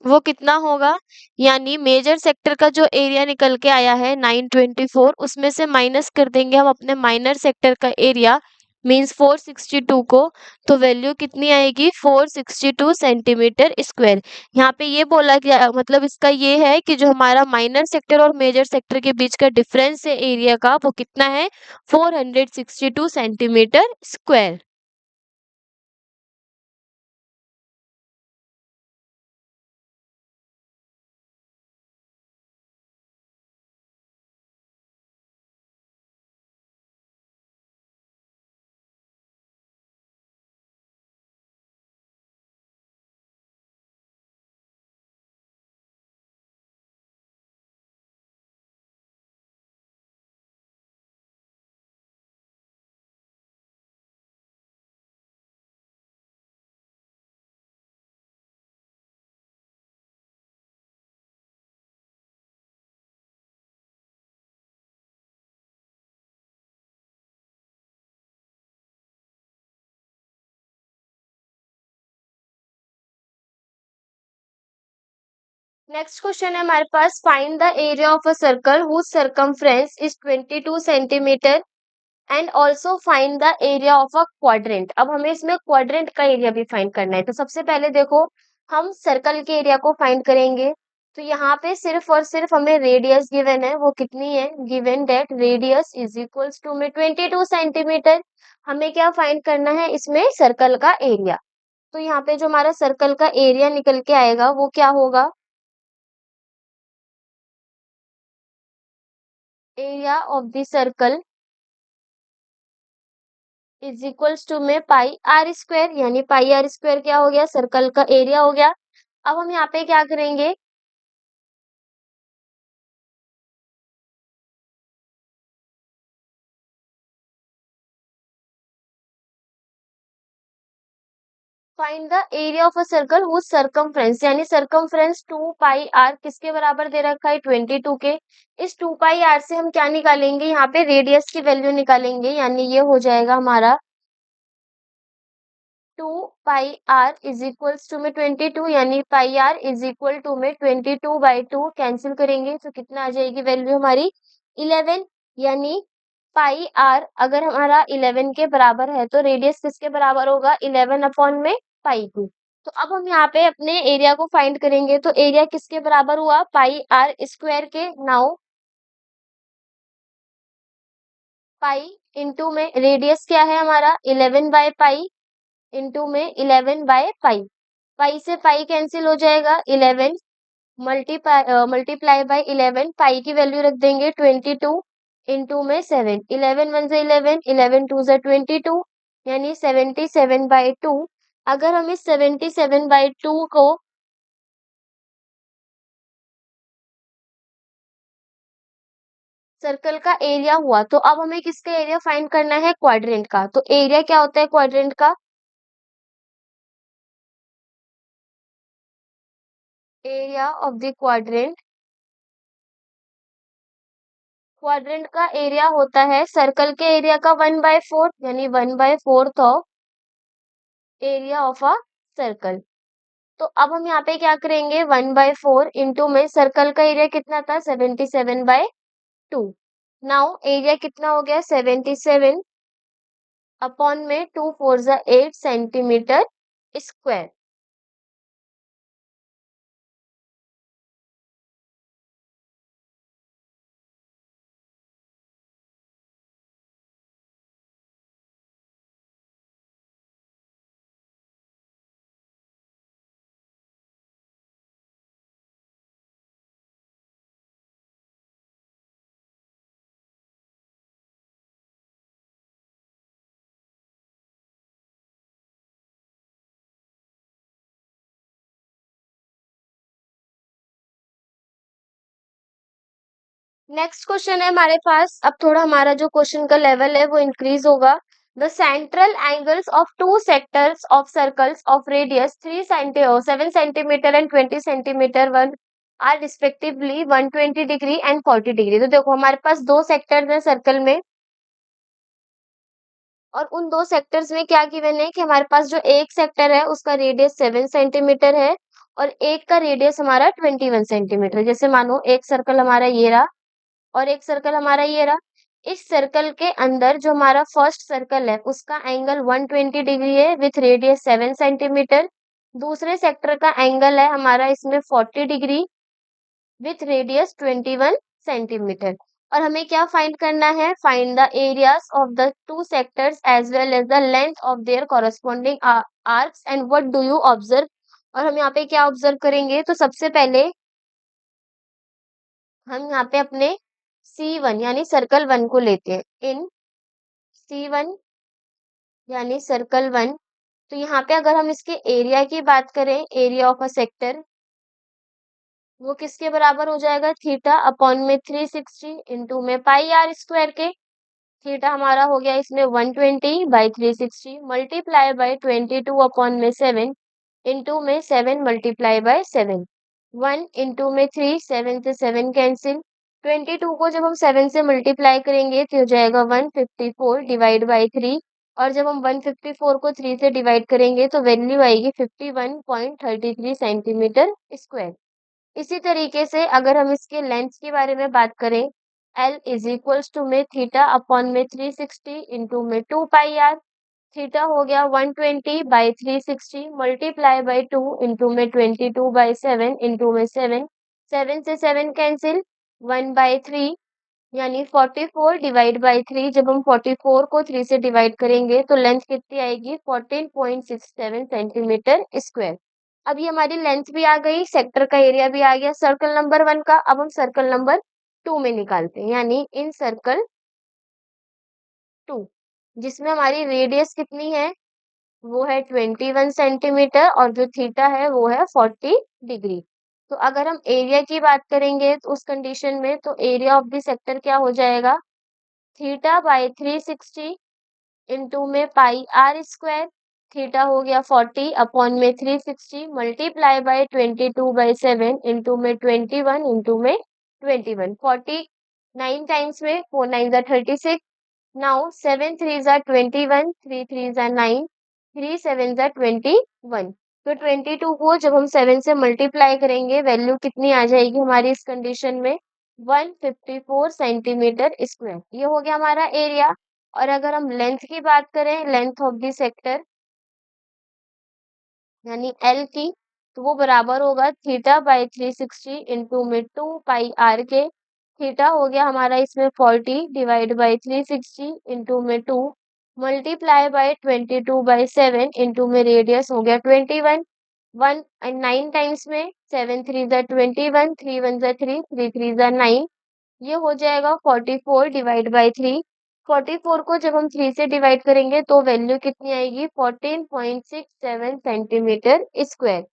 वो कितना होगा, यानी मेजर सेक्टर का जो एरिया निकल के आया है 924, उसमें से माइनस कर देंगे हम अपने माइनर सेक्टर का एरिया मींस 462 को, तो वैल्यू कितनी आएगी 462 सेंटीमीटर स्क्वायर। यहाँ पे ये बोला गया, मतलब इसका ये है कि जो हमारा माइनर सेक्टर और मेजर सेक्टर के बीच का डिफरेंस है एरिया का, वो कितना है 462 सेंटीमीटर स्क्वायर। नेक्स्ट क्वेश्चन है हमारे पास, find the area of a circle whose circumference is 22 centimetre and also find the area of a quadrant. अब हमें इसमें क्वाड्रेंट का एरिया भी फाइंड करना है। तो सबसे पहले देखो, हम सर्कल के एरिया को फाइंड करेंगे। तो यहाँ पे सिर्फ और सिर्फ हमें रेडियस गिवन है, वो कितनी है, given that radius is equals to में 22 सेंटीमीटर। हमें क्या फाइंड करना है, इसमें सर्कल का एरिया। तो यहाँ पे जो हमारा सर्कल का एरिया निकल के आएगा वो क्या होगा, area of the circle is equals to में पाई आर स्क्वायर, यानी पाई आर स्क्वायर क्या हो गया, सर्कल का एरिया हो गया। अब हम यहाँ पे क्या करेंगे, find the area of a circle whose circumference, यानी सरकमफ्रेंस 2 पाई आर किसके बराबर दे रखा है, 22 के। इस 2 पाई आर से हम क्या निकालेंगे, यहाँ पे रेडियस की वैल्यू निकालेंगे, यानी ये हो जाएगा हमारा 2 pi are is equals to में 22, यानी पाई आर इज इक्वल टू में 22/2 कैंसिल करेंगे तो कितना आ जाएगी वैल्यू हमारी 11। यानी पाई आर अगर हमारा 11 के बराबर है तो रेडियस किसके बराबर होगा, 11 में पाई की। तो अब हम यहाँ पे अपने एरिया को फाइंड करेंगे। तो एरिया किसके बराबर हुआ, पाई आर स्क्वायर के। नाउ पाई इंटू में रेडियस क्या है हमारा 11/पाई, इंटू में 11/पाई। पाई से पाई कैंसिल हो जाएगा, 11 मल्टीप्लाई बाय 11, पाई की वैल्यू रख देंगे 22 इंटू में 7, 11 1 से 11, 11 2 से 22, यानी 77/2। अगर हम इस 77/2 को सर्कल का एरिया हुआ, तो अब हमें किसका एरिया फाइंड करना है, क्वाड्रेंट का। तो एरिया क्या होता है क्वाड्रेंट का, area of the quadrant, quadrant का एरिया होता है सर्कल के एरिया का 1/4, यानी 1/4 of area of a circle. तो अब हम यहाँ पे क्या करेंगे, 1/4 इंटू में सर्कल का एरिया कितना था 77/2। नाउ एरिया कितना हो गया 77 अपॉन में 2 4 जा 8 सेंटीमीटर स्क्वायर। नेक्स्ट क्वेश्चन है हमारे पास। अब थोड़ा हमारा जो क्वेश्चन का लेवल है वो इंक्रीज होगा। The central angles of two sectors of circles of radius 7 centimetre and 20 centimetre one are respectively 120 degree and 40 degree. तो देखो हमारे पास दो सेक्टर्स हैं सर्कल में, और उन दो सेक्टर्स में क्या गिवन है कि हमारे पास जो एक सेक्टर है उसका रेडियस 7 सेंटीमीटर है और एक का रेडियस हमारा 21 सेंटीमीटर। जैसे मानो एक सर्कल हमारा ये रहा और एक सर्कल हमारा ये रहा। इस सर्कल के अंदर जो हमारा फर्स्ट सर्कल है उसका एंगल 120 डिग्री है विथ रेडियस 7 सेंटीमीटर। दूसरे सेक्टर का एंगल है हमारा इसमें 40 डिग्री विथ रेडियस 21 सेंटीमीटर। और हमें क्या फाइंड करना है? Find the areas of the two sectors as well as the length of their corresponding arcs and what do you observe. और हम यहाँ पे क्या ऑब्जर्व करेंगे? तो सबसे पहले हम यहाँ पे अपने C1 यानी सर्कल 1 को लेते हैं। इन C1 यानी सर्कल 1, तो यहाँ पे अगर हम इसके एरिया की बात करें, एरिया ऑफ अ सेक्टर, वो किसके बराबर हो जाएगा? थीटा अपॉन में 360 इंटू में पाई आर स्क्वायर के। थीटा हमारा हो गया इसमें 120/360 मल्टीप्लाई बाय 22 अपॉन में 7 इंटू में 7 मल्टीप्लाई बाय 7। 1 इंटू में 3, 7 से 7 कैंसिल। 22 को जब हम 7 से मल्टीप्लाई करेंगे तो हो जाएगा 154 डिवाइड बाय 3। और जब हम 154 को 3 से डिवाइड करेंगे तो वैल्यू आएगी 51.33 सेंटीमीटर स्क्वायर। इसी तरीके से अगर हम इसके लेंथ के बारे में बात करें, L इज इक्वल्स टू में थीटा अपॉन में 360 इंटू में 2 पाई आर। थीटा हो गया 120/360 मल्टीप्लाई बाय 2 इंटू में 22/7 इंटू में 7। 7 से 7 कैंसिल, 1/3 यानी 44 डिवाइड बाय 3। जब हम 44 को 3 से डिवाइड करेंगे तो लेंथ कितनी आएगी? 14.67 सेंटीमीटर स्क्वायर। अब ये हमारी लेंथ भी आ गई, सेक्टर का एरिया भी आ गया सर्कल नंबर 1 का। अब हम सर्कल नंबर 2 में निकालते हैं, यानी इन सर्कल 2, जिसमें हमारी रेडियस कितनी है? वो है 21 सेंटीमीटर और जो थीटा है वो है 40 डिग्री। तो अगर हम एरिया की बात करेंगे तो उस कंडीशन में तो एरिया ऑफ द सेक्टर क्या हो जाएगा? थीटा बाय 360 इंटू में पाई आर स्क्वायर। थीटा हो गया 40 अपॉन में 360 मल्टीप्लाई बाय 22/7 इंटू में 21 इंटू में 21। 49 टाइम्स में 4 9 जा 36। नाउ 7 3 जा 21, 3 3 जा 9, 3 7 जा 21। तो 22 को जब हम 7 से मल्टीप्लाई करेंगे वैल्यू कितनी आ जाएगी हमारी इस कंडीशन में? 154 सेंटीमीटर स्क्वायर। ये हो गया हमारा एरिया। और अगर हम लेंथ की बात करें, लेंथ ऑफ द सेक्टर यानी एल की, तो वो बराबर होगा थीटा बाय 360 इंटू में 2 पाई आर के। थीटा हो गया हमारा इसमें 40 डिवाइड बाय 360 इंटू में 2 मल्टीप्लाई बाय 22/7 इंटू में रेडियस हो गया 21। 1 एंड 9 टाइम्स में 7 3 जा 21, 3 1 जा 3, 3 3 जा 9। ये हो जाएगा 44 डिवाइड बाय 3। 44 को जब हम 3 से डिवाइड करेंगे तो वैल्यू कितनी आएगी? 14.67 सेंटीमीटर स्क्वायर।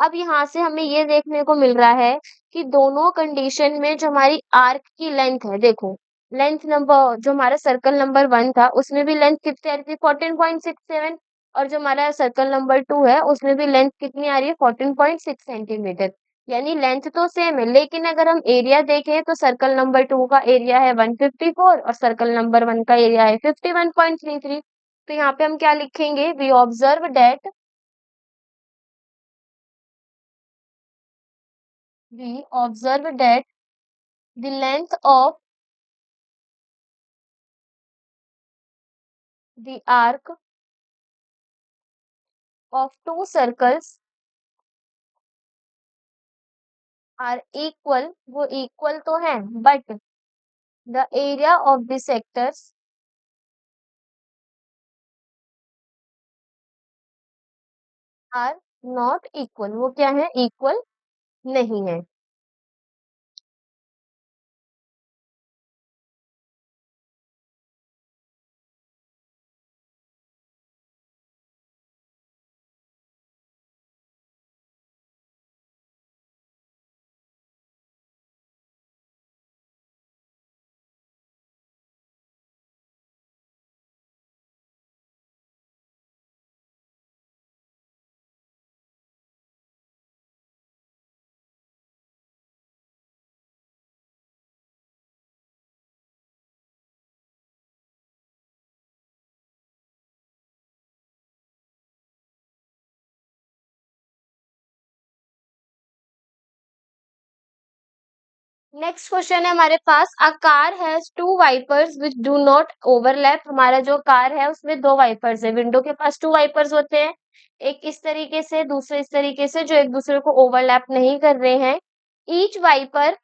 अब यहाँ से हमें ये देखने को मिल रहा है कि दोनों कंडीशन में जो हमारी आर्क की लेंथ है, देखो लेंथ नंबर जो हमारा सर्कल नंबर 1 था उसमें भी लेंथ कितनी आ रही थी? 14.67। और जो हमारा सर्कल नंबर 2 है उसमें भी लेंथ कितनी आ रही है? 14.6 सेंटीमीटर। यानी लेंथ तो सेम है, लेकिन अगर हम एरिया देखें तो सर्कल नंबर 2 का एरिया है 154 और सर्कल नंबर 1 का एरिया है 51.33। तो यहाँ पे हम क्या लिखेंगे? We observe that we observe that the length of the arc of two circles are equal, वो equal तो है, but the area of the sectors are not equal। वो क्या है? equal नहीं है। नेक्स्ट क्वेश्चन है हमारे पास, a car has two wipers which do not overlap. हमारा जो कार है उसमें दो वाइपर्स है, विंडो के पास टू वाइपर्स होते हैं, एक इस तरीके से दूसरे इस तरीके से, जो एक दूसरे को ओवरलैप नहीं कर रहे हैं। Each wiper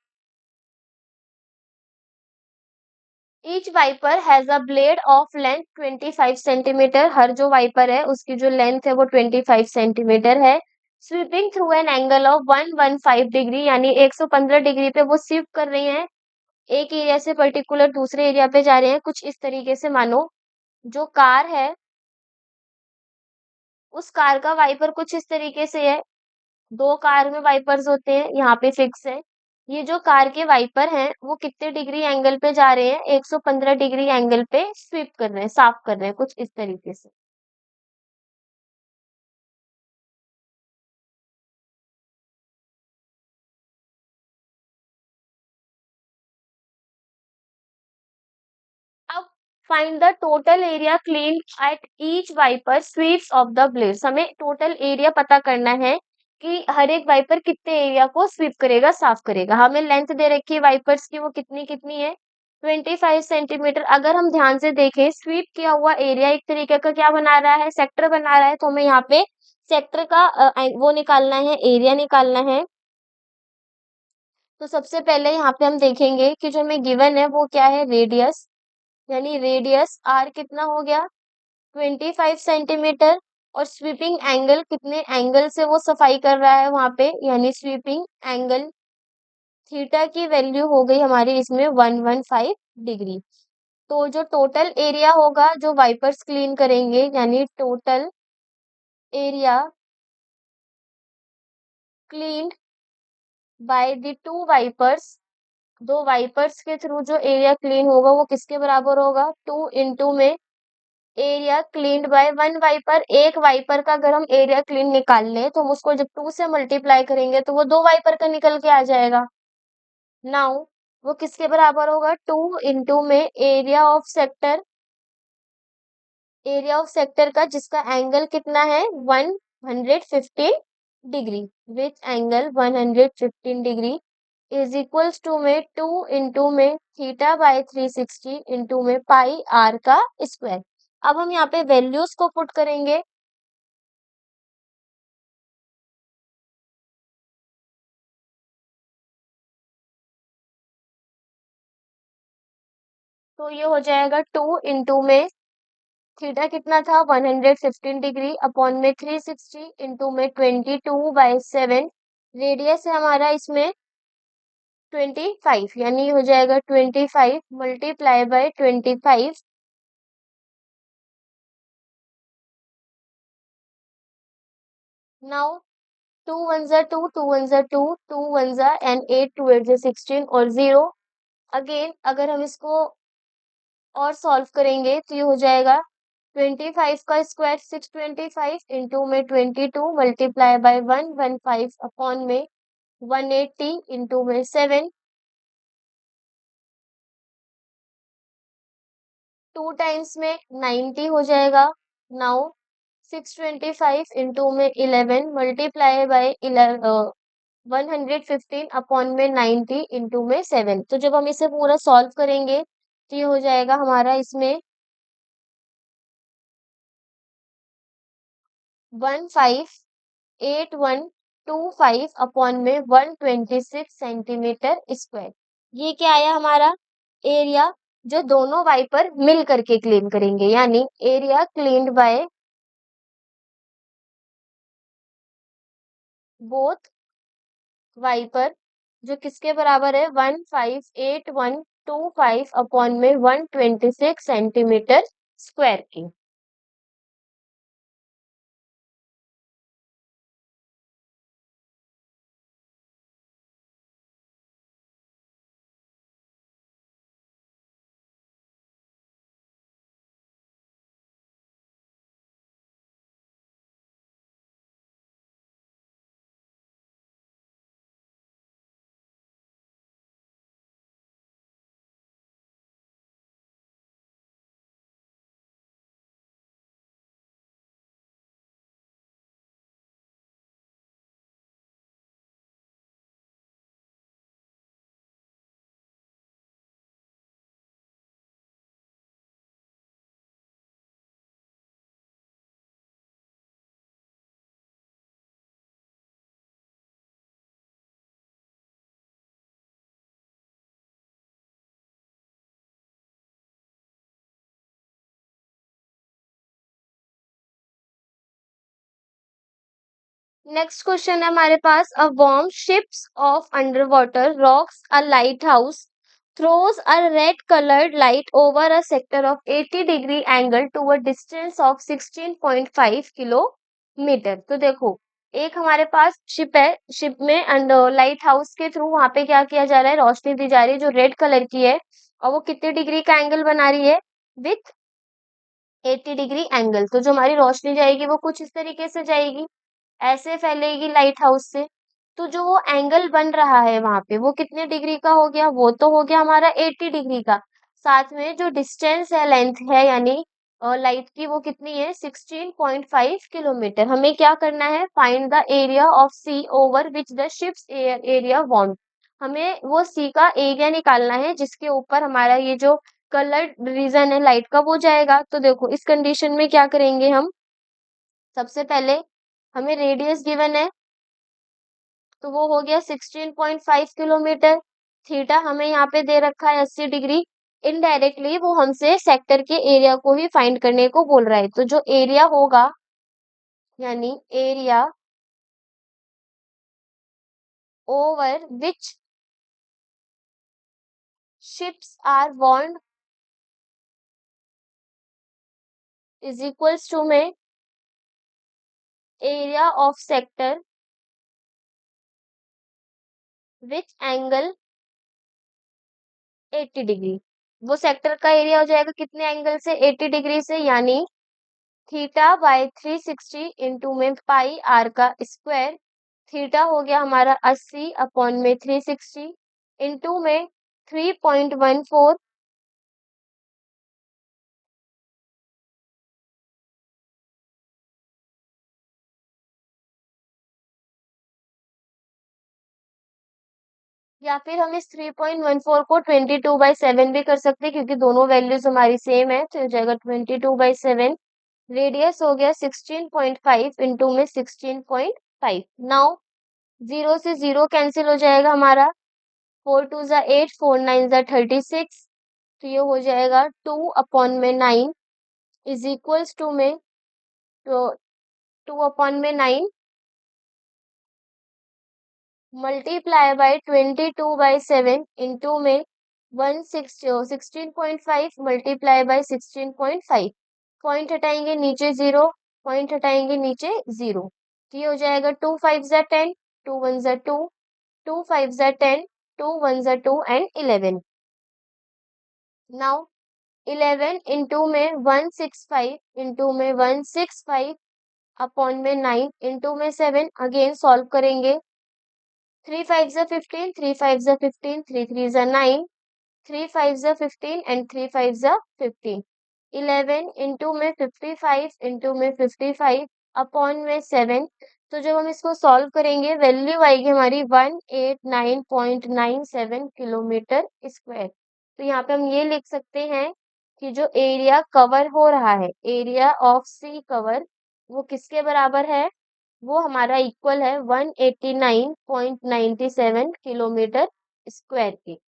each wiper has a blade of length 25 centimetre. हर जो वाइपर है उसकी जो लेंथ है वो 25 सेंटीमीटर है। Sweeping through an angle of 115 degree, यानी 115 डिग्री पे वो स्वीप कर रही हैं, एक एरिया से पर्टिकुलर दूसरे एरिया पे जा रहे हैं। कुछ इस तरीके से मानो जो कार है उस कार का वाइपर कुछ इस तरीके से है। दो कार में वाइपर्स होते हैं, यहाँ पे फिक्स है। ये जो कार के वाइपर हैं वो कितने डिग्री एंगल पे जा रहे हैं, 115 डिग्री एंगल पे स्वीप कर रहे हैं, साफ कर रहे हैं, कुछ इस तरीके से। अब find the total area clean at each wiper sweeps of the blades. हमें टोटल एरिया पता करना है कि हर एक वाइपर कितने एरिया को स्वीप करेगा, साफ करेगा। हमें लेंथ दे रखी है वाइपर्स की, वो कितनी कितनी है, 25 सेंटीमीटर। अगर हम ध्यान से देखें, स्वीप किया हुआ एरिया एक तरीके का क्या बना रहा है, सेक्टर बना रहा है, तो हमें यहाँ पे सेक्टर का वो निकालना है, एरिया निकालना है। तो सबसे पहले यहाँ पे हम देखेंगे कि जो हमें गिवन है वो क्या है, रेडियस, यानी रेडियस आर कितना हो गया, 25 सेंटीमीटर। और स्वीपिंग एंगल, कितने एंगल से वो सफाई कर रहा है वहां पे, यानी स्वीपिंग एंगल थीटा की वैल्यू हो गई हमारी इसमें 115 डिग्री। तो जो टोटल एरिया होगा जो वाइपर्स क्लीन करेंगे, यानी total area cleaned by the two wipers, दो वाइपर्स के थ्रू जो एरिया क्लीन होगा वो किसके बराबर होगा, 2 इंटू में area cleaned by one wiper. एक वाइपर का अगर हम एरिया क्लीन निकाल लें तो हम उसको जब 2 से मल्टीप्लाई करेंगे तो वो दो वाइपर का निकल के आ जाएगा। नाउ वो किसके बराबर होगा, 2 इंटू में एरिया ऑफ सेक्टर का जिसका एंगल कितना है 115 degree, which angle 115 degree is equals to में 2 इंटू में थीटा बाय 360 इंटू में पाई आर का स्क्वायर। अब हम यहाँ पे वैल्यूज को पुट करेंगे। तो ये हो जाएगा 2 इंटू में थीटा कितना था 115 डिग्री अपॉन में 360 इंटू में 22/7। रेडियस है हमारा इसमें 25, यानी हो जाएगा 25 मल्टीप्लाई बाय 25। नाउ 2 1 जा 2, 2 1 जा 2, 2 1 जा एंड 8, 2 8 जा 16 और 0। अगेन अगर हम इसको और सॉल्व करेंगे तो ये हो जाएगा 25 का स्क्वायर 625 इंटू में 22 मल्टीप्लाई बाय 115 अपॉन में 180 इंटू में 7, 2 टाइम्स में 90 हो जाएगा। नाउ 625 इंटू में 11 मल्टीप्लाई बाय 115 अपॉन में 90 इंटू में 7। तो जब हम इसे पूरा सॉल्व करेंगे तो ये हो जाएगा हमारा इसमें 158125 अपॉन में 126 सेंटीमीटर स्क्वायर। ये क्या आया हमारा एरिया, जो दोनों वाइपर मिल करके क्लीन करेंगे, यानी area cleaned by both wiper, जो किसके बराबर है 158125 अपॉन में 126 सेंटीमीटर स्क्वायर की। नेक्स्ट क्वेश्चन है हमारे पास, a warm ships of underwater rocks a lighthouse throws a red coloured light over a sector of 80 degree angle to a distance of 16.5 kilometre. तो देखो, एक हमारे पास शिप है, शिप में अंडर लाइट हाउस के through वहां पे क्या किया जा रहा है, रोशनी दी जा रही है जो रेड कलर की है, और वो कितने डिग्री का एंगल बना रही है, विथ 80 डिग्री एंगल। तो जो हमारी रोशनी जाएगी वो कुछ इस तरीके से जाएगी, ऐसे फैलेगी लाइट हाउस से। तो जो वो एंगल बन रहा है वहां पे, वो कितने डिग्री का हो गया, वो तो हो गया हमारा 80 डिग्री का। साथ में जो डिस्टेंस है, लेंथ है, यानी लाइट की, वो कितनी है, 16.5 किलोमीटर। हमें क्या करना है, find the area of sea over which the ships area warm. हमें वो सी का एरिया निकालना है जिसके ऊपर हमारा ये जो कलर रीजन है लाइट का वो जाएगा। तो देखो, इस कंडीशन में क्या करेंगे हम, सबसे पहले हमें रेडियस गिवन है, तो वो हो गया 16.5 किलोमीटर। थीटा हमें यहाँ पे दे रखा है 80 डिग्री। इनडायरेक्टली वो हमसे सेक्टर के एरिया को ही फाइंड करने को बोल रहा है। तो जो एरिया होगा, यानी area over which ships are warned is equals to में area of sector which angle 80 degree. वो सेक्टर का एरिया हो जाएगा कितने एंगल से, 80 डिग्री से, यानी थीटा बाय 360 इंटू में पाई आर का स्क्वायर। थीटा हो गया हमारा 80 अपॉन में 360 इंटू में 3.14, या फिर हम इस 3.14 को 22/7 भी कर सकते हैं, क्योंकि दोनों वैल्यूज हमारी सेम है। तो हो जाएगा 22/7। रेडियस हो गया 16.5 इंटू में 16.5। नाउ जीरो से जीरो कैंसिल हो जाएगा हमारा, 4 2 8, 4 9 36। तो ये हो जाएगा 2/9 इज इक्वल्स टू में, तो 2/9 मल्टीप्लाई बाय 22/7 इंटू में 16.5 मल्टीप्लाई बाय 16.5। पॉइंट हटाएंगे नीचे जीरो, पॉइंट हटाएंगे नीचे जीरो। तो ये हो जाएगा 2 5 10, 2 1 2, 2 5 10, 2 1 2 एंड 11। नाउ 11 इंटू में 165 इंटू में 165 अपॉन में 9 इंटू में 7। अगेन सॉल्व करेंगे, 3 5 15, 3 5 15, 3 3 9, 3 5 15 एंड 3 5 15। 11 इंटू में 55 इंटू में 55 अपॉन में 7। तो जब हम इसको सॉल्व करेंगे, वैल्यू आएगी हमारी 189.97 किलोमीटर स्क्वायर। तो यहाँ पे हम ये लिख सकते हैं कि जो एरिया कवर हो रहा है, एरिया ऑफ सी कवर, वो किसके बराबर है, वो हमारा इक्वल है 189.97 किलोमीटर स्क्वायर के।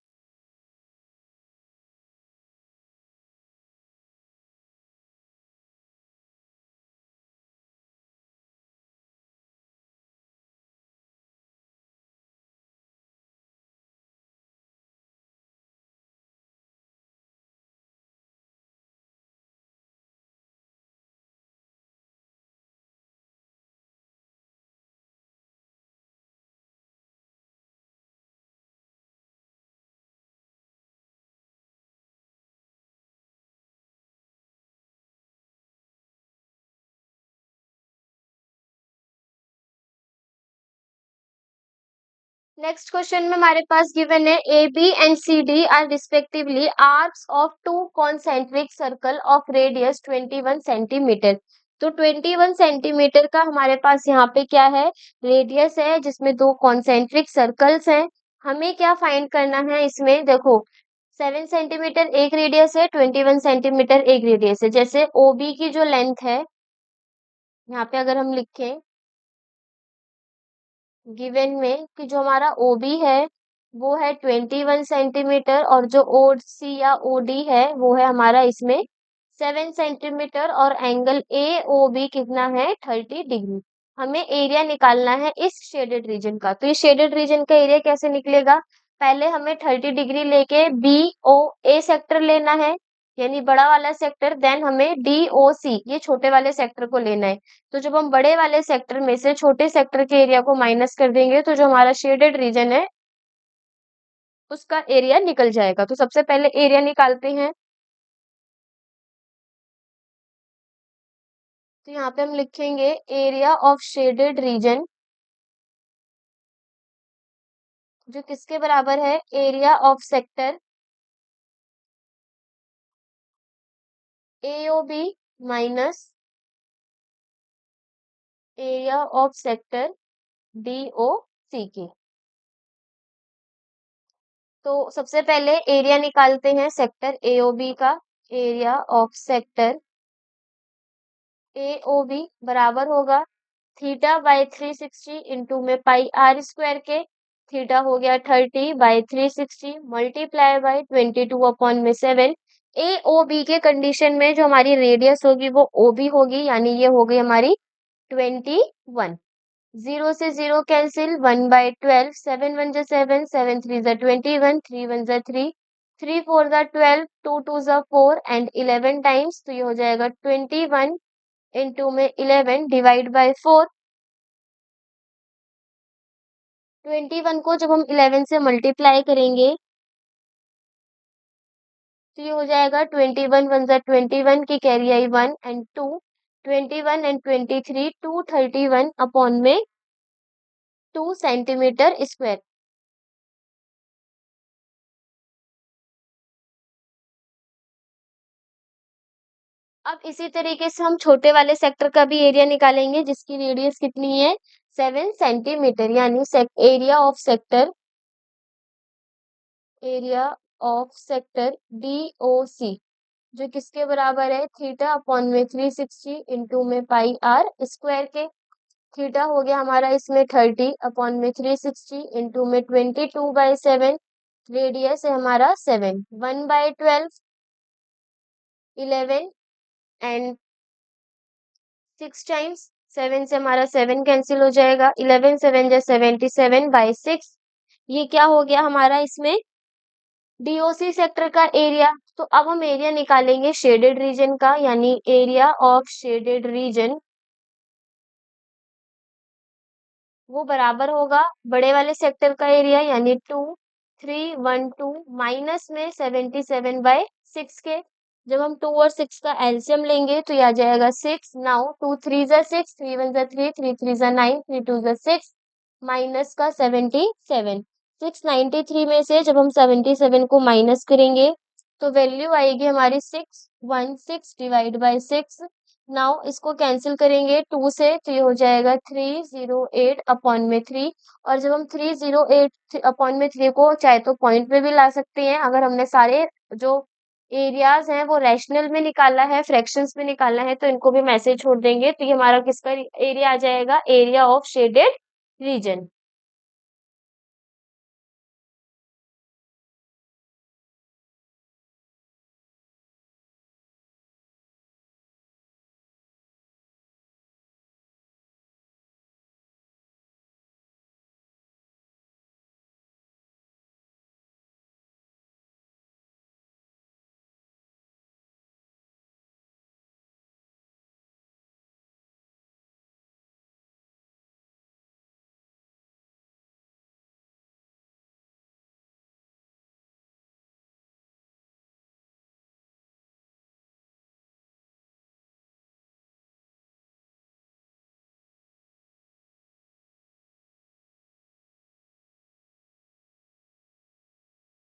नेक्स्ट क्वेश्चन में हमारे पास गिवन है, A B and C D are respectively arcs of two concentric circle of radius 21 centimetre. तो 21 सेंटीमीटर का हमारे पास यहाँ पे क्या है, रेडियस है, जिसमें दो कॉन्सेंट्रिक सर्कल्स हैं। हमें क्या फाइंड करना है इसमें, देखो 7 सेंटीमीटर एक रेडियस है, 21 सेंटीमीटर एक रेडियस है। जैसे ओ बी की जो लेंथ है, यहाँ पे अगर हम लिखें गिवन में कि जो हमारा ओबी है वो है 21 सेंटीमीटर, और जो ओ सी या ओ डी है वो है हमारा इसमें 7 सेंटीमीटर, और एंगल ए ओ बी कितना है, 30 डिग्री। हमें एरिया निकालना है इस शेडेड रीजन का। तो ये शेडेड रीजन का एरिया कैसे निकलेगा? पहले हमें 30 डिग्री लेके बी ओ ए सेक्टर लेना है, यानी बड़ा वाला सेक्टर। देन हमें डी ओ सी ये छोटे वाले सेक्टर को लेना है। तो जब हम बड़े वाले सेक्टर में से छोटे सेक्टर के एरिया को माइनस कर देंगे तो जो हमारा शेडेड रीजन है उसका एरिया निकल जाएगा। तो सबसे पहले एरिया निकालते हैं। तो यहाँ पे हम लिखेंगे एरिया ऑफ शेडेड रीजन, जो किसके बराबर है? Area of sector AOB minus area of sector DOC की। तो सबसे पहले एरिया निकालते हैं सेक्टर AOB का। एरिया ऑफ सेक्टर AOB बराबर होगा थीटा बाई 360 इंटू में पाई आर स्क्वायर के। थीटा हो गया 30 बाई 360 मल्टीप्लाई बाई 22 अपॉन में 7। AOB के कंडीशन में जो हमारी रेडियस होगी वो OB होगी, यानी ये हो गई हमारी 21। 0 से 0 कैंसिल, 1/12, 7 1 जा 7, 7 3 जा 21, 3 1 जा 3, 3 4 जा 12, 2 2 जा 4 एंड 11 टाइम्स। तो ये हो जाएगा 21 इंटू में 11 डिवाइड बाय 4। 21 को जब हम 11 से मल्टीप्लाई करेंगे तो ये हो जाएगा 21 1 जा 21 की carry I 1 and 2, 21 and 23 231 upon में 2 सेंटीमीटर स्क्वायर। अब इसी तरीके से हम छोटे वाले सेक्टर का भी एरिया निकालेंगे, जिसकी रेडियस कितनी है? 7 सेंटीमीटर, यानी एरिया ऑफ सेक्टर DOC, जो किसके बराबर है? थीटा अपॉन में 360 इंटू में पाई आर स्क्वायर के। थीटा हो गया हमारा इसमें 30 अपॉन में 360 इंटू में 22/7। रेडियस है हमारा 7, 1/12, 11 एंड 6 टाइम्स। 7 से हमारा 7 कैंसिल हो जाएगा, 11 7 जा 77/6। ये क्या हो गया हमारा इसमें? DOC सेक्टर का एरिया। तो अब हम एरिया निकालेंगे शेडेड रीजन का, यानी एरिया ऑफ शेडेड रीजन वो बराबर होगा बड़े वाले सेक्टर का एरिया, यानी 2312 माइनस में 77/6 के। जब हम 2 और 6 का एलसीएम लेंगे तो ये आ जाएगा 6। नाउ 2 3 जा 6, 3 1 जा 3, 3 3 जा 9, 3 2 जा 6 माइनस का 77। 693 में से जब हम 77 को माइनस करेंगे तो वैल्यू आएगी हमारी 616 डिवाइड बाय 6। नाउ इसको कैंसिल करेंगे 2 से तो ये हो जाएगा 308 अपॉन में 3। और जब हम 308 अपॉन में 3 को चाहे तो पॉइंट में भी ला सकते हैं। अगर हमने सारे जो एरियाज हैं वो रैशनल में निकाला है, फ्रैक्शंस में निकाला है, तो इनको भी मैसेज छोड़ देंगे। तो ये हमारा किसका एरिया आ जाएगा? Area of shaded region.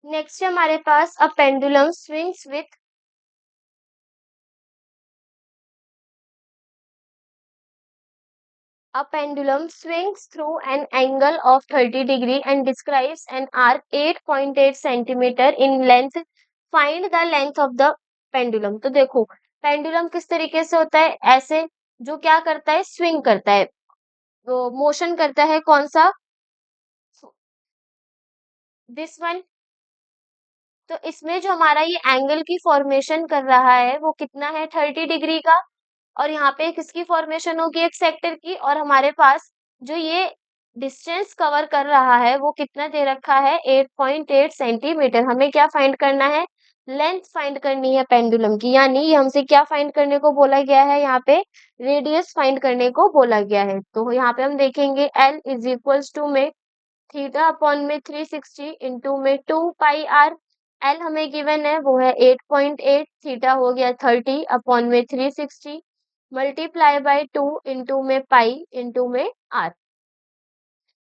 Next है हमारे पास a pendulum swings with A pendulum swings through an angle of 30 degree and describes an arc 8.8 centimeter in length. Find the length of the pendulum. तो देखो pendulum किस तरीके से होता है? ऐसे जो क्या करता है? स्विंग करता है, तो मोशन करता है। कौन सा? This one. तो इसमें जो हमारा ये एंगल की फॉर्मेशन कर रहा है वो कितना है? 30 डिग्री का। और यहाँ पे किसकी फॉर्मेशन होगी, एक सेक्टर की, और हमारे पास जो ये डिस्टेंस कवर कर रहा है वो कितना दे रखा है, 8.8 सेंटीमीटर। हमें क्या फाइंड करना है, लेंथ फाइंड करनी है पेंडुलम की, यानी ये हमसे क्या फाइंड करने को बोला गया है, यहाँ पे रेडियस फाइंड करने को बोला गया है। तो यहाँ पे हम देखेंगे L इज इक्वल्स टू में थीटा अपॉन में 360 इंटू में 2 पाई r। L हमें गिवन है वो है 8.8, थीटा हो गया 30 अपॉन में 360 मल्टीप्लाई बाय 2 इंटू में पाई इंटू में r।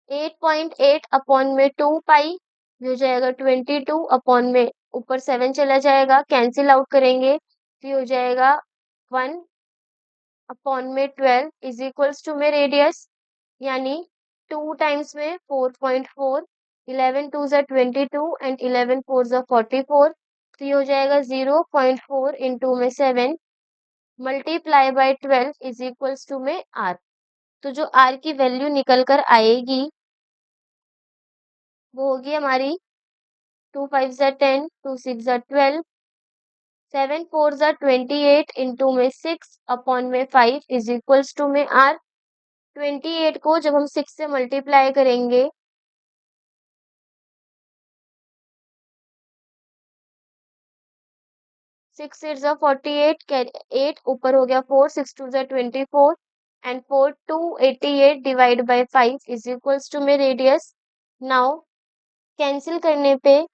8.8 अपॉन में 2 पाई हो जाएगा 22 अपॉन में ऊपर 7 चला जाएगा, कैंसिल आउट करेंगे तो हो जाएगा 1 अपॉन में 12 इज इक्वल्स टू में रेडियस, यानी 2 टाइम्स में 4.4, 11 टू ज़ा 22 एंड 11 फोर ज़ा 44, तो ये हो जाएगा 0.4 इंटू में 7 multiply by 12 is equals to में r। तो जो r की वैल्यू निकल कर आएगी वो होगी हमारी 2 5 ज़ा 10, 2 6 ज़ा 12, 7 4 ज़ा 28 इंटू में 6 अपॉन में 5 इज इक्वल्स टू में r। 28 को जब हम 6 से मल्टीप्लाई करेंगे 6 8 ज़ा 48, 8 ऊपर हो गया 4, 6 2 ज़ा 24 and 4 2 88 divide by 5 is equals to में रेडियस। नाउ कैंसिल करने पे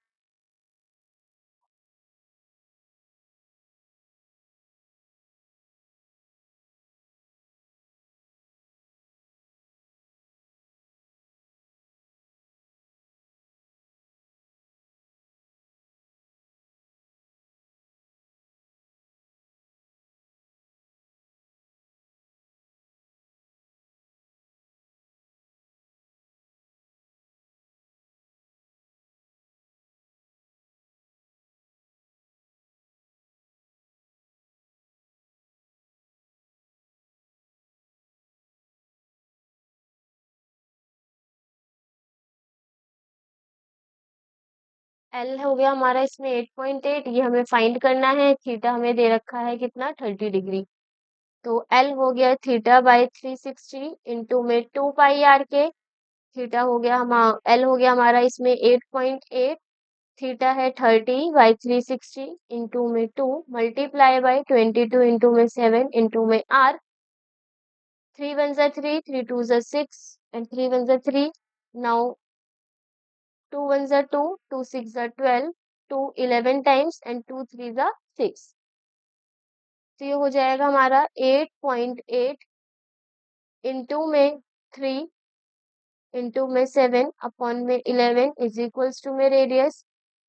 L हो गया हमारा इसमें 8.8, ये हमें फाइंड करना है। थीटा हमें दे रखा है कितना, 30 डिग्री। तो L हो गया थीटा बाय 360 इंटू में 2 पाई r के। थीटा हो गया L हो गया हमारा इसमें 8.8, थीटा है 30 बाई 360 इंटू में 2 मल्टीप्लाई बाई 22 इंटू में 7 इंटू में r। 3 1 ज़ा 3, 3 2 ज़ा 6 एंड 3 1 ज़ा 3। नाउ 2 1 ज़ा 2, 2 6 ज़ा 12, 2 11 टाइम्स एंड 2 3 ज़ा 6। तो ये हो जाएगा हमारा 8.8 इंटू में 3 इंटू में 7 अपॉन में 11 इज इक्वल्स टू में रेडियस।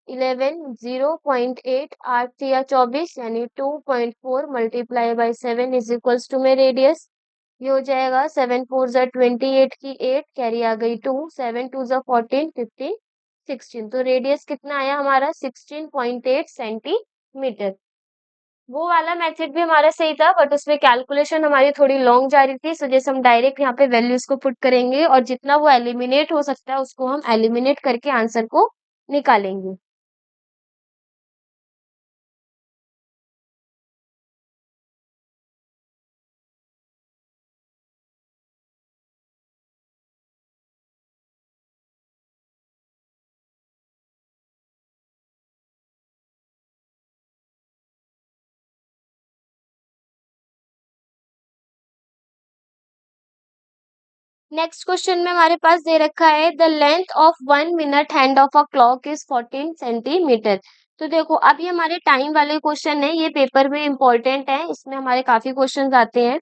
11 0.8 8 या 24 यानी 2.4 multiply by 7 is equals to में रेडियस। ये हो जाएगा 7 4 ज़ा 28 की 8 कैरी आ गई 2, 7 2 ज़ा 14 15 16। तो रेडियस कितना आया हमारा 16.8 सेंटीमीटर। वो वाला मेथड भी हमारा सही था बट उसमें कैलकुलेशन हमारी थोड़ी लॉन्ग जा रही थी, सो जैसे हम डायरेक्ट यहाँ पे वैल्यूज को पुट करेंगे और जितना वो एलिमिनेट हो सकता है उसको हम एलिमिनेट करके आंसर को निकालेंगे। नेक्स्ट क्वेश्चन में हमारे पास दे रखा है the length of 1 minute hand of a clock is 14 centimetre. तो देखो अब ये हमारे टाइम वाले क्वेश्चन है, ये पेपर में इंपॉर्टेंट है, इसमें हमारे काफी क्वेश्चन आते हैं।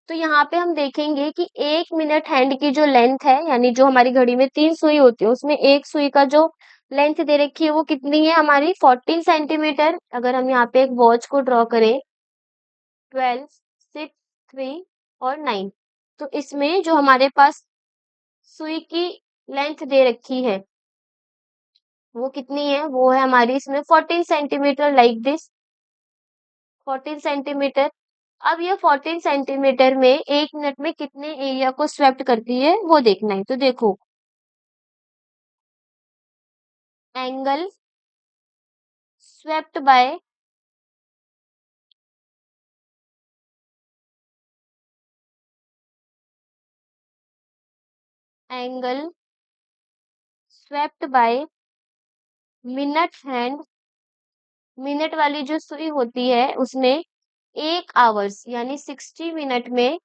तो यहाँ पे हम देखेंगे कि 1 मिनट हैंड की जो लेंथ है, यानी जो हमारी घड़ी में 3 सुई होती है उसमें एक सुई का जो लेंथ दे रखी है वो कितनी है हमारी 14 सेंटीमीटर। अगर हम यहाँ पे एक वॉच को ड्रॉ करें 12 6 3 और 9, तो इसमें जो हमारे पास सुई की लेंथ दे रखी है वो कितनी है, वो है हमारी इसमें 14 सेंटीमीटर, लाइक दिस 14 सेंटीमीटर। अब ये 14 सेंटीमीटर में 1 मिनट में कितने एरिया को स्वेप्ट करती है वो देखना है। तो देखो angle swept by angle swept by minute hand, minute वाली जो सुई होती है उसमें 1 आवर्स यानी 60 मिनट में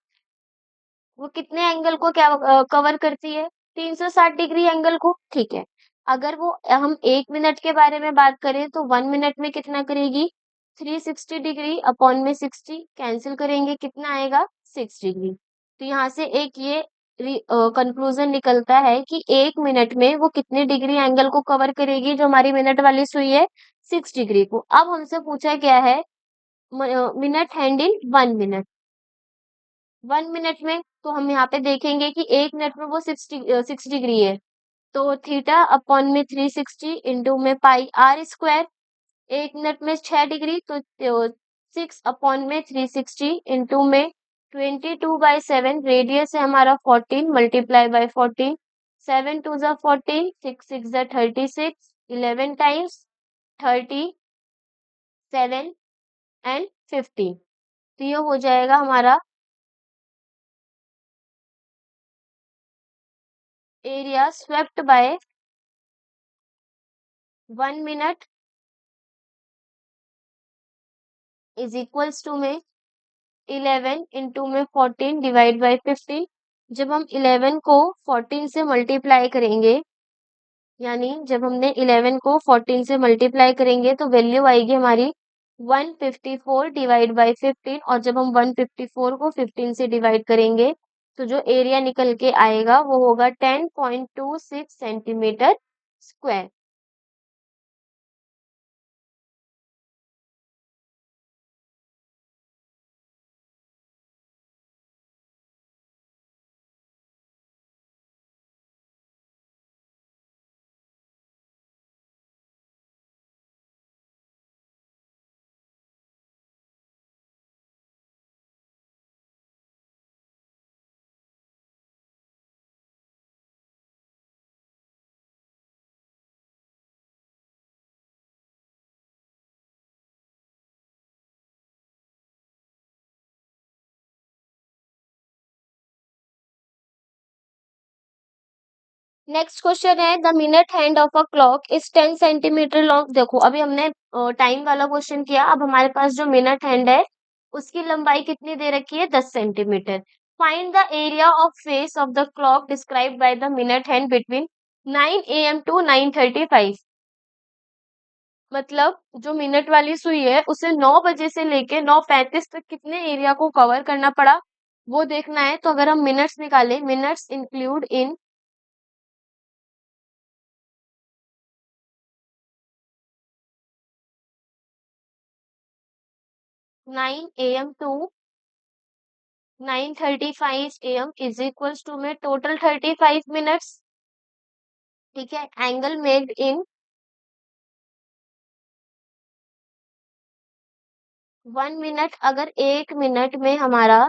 वो कितने एंगल को क्या कवर करती है? 360 डिग्री एंगल को। ठीक है, अगर वो हम 1 मिनट के बारे में बात करें तो 1 मिनट में कितना करेगी? 360 डिग्री अपॉन में 60 कैंसिल करेंगे, कितना आएगा? 6 डिग्री। तो यहाँ से एक ये कंक्लूजन निकलता है कि 1 मिनट में वो कितने डिग्री एंगल को कवर करेगी, जो हमारी मिनट वाली सुई है? 6 डिग्री को। अब हमसे पूछा गया है minute hand in 1 minute. 1 minute में तो हम यहाँ पे देखेंगे कि 1 मिनट में वो 6 डिग्री है, तो थीटा अपॉन में 360 इंटू में पाई आर स्क्वायर। 1 मिनट में 6 डिग्री, तो 6 अपॉन में 360 इंटू में 22/7, रेडियस है हमारा 14 मल्टीप्लाई बाय 14, 7 2 ज़ा 14, 6 6 ज़ा 36, 11 टाइम्स 37 एंड 15। तो ये हो जाएगा हमारा area swept by 1 minute is equals to में 11 इंटू में 14 डिवाइड बाय 15। जब हम 11 को 14 से मल्टीप्लाई करेंगे, यानी जब हमने 11 को 14 से मल्टीप्लाई करेंगे तो वैल्यू आएगी हमारी 154 डिवाइड बाय 15, और जब हम 154 को 15 से डिवाइड करेंगे तो जो एरिया निकल के आएगा वो होगा 10.26 सेंटीमीटर स्क्वायर। नेक्स्ट क्वेश्चन है the minute hand of a clock is 10 centimetre long. देखो अभी हमने टाइम वाला क्वेश्चन किया, अब हमारे पास जो मिनट हैंड है उसकी लंबाई कितनी दे रखी है? 10 centimetre. Find the area of face of the clock describe by the minute hand between 9 AM to 9:35। मतलब जो मिनट वाली सुई है उसे 9 बजे से लेके 9:35 तक कितने एरिया को कवर करना पड़ा, वो देखना है। तो अगर हम मिनट्स निकालें, minutes include in 9 AM to 9:35 AM is equals to में टोटल 35 मिनट्स। ठीक है, एंगल मेड इन 1 मिनट। अगर 1 मिनट में हमारा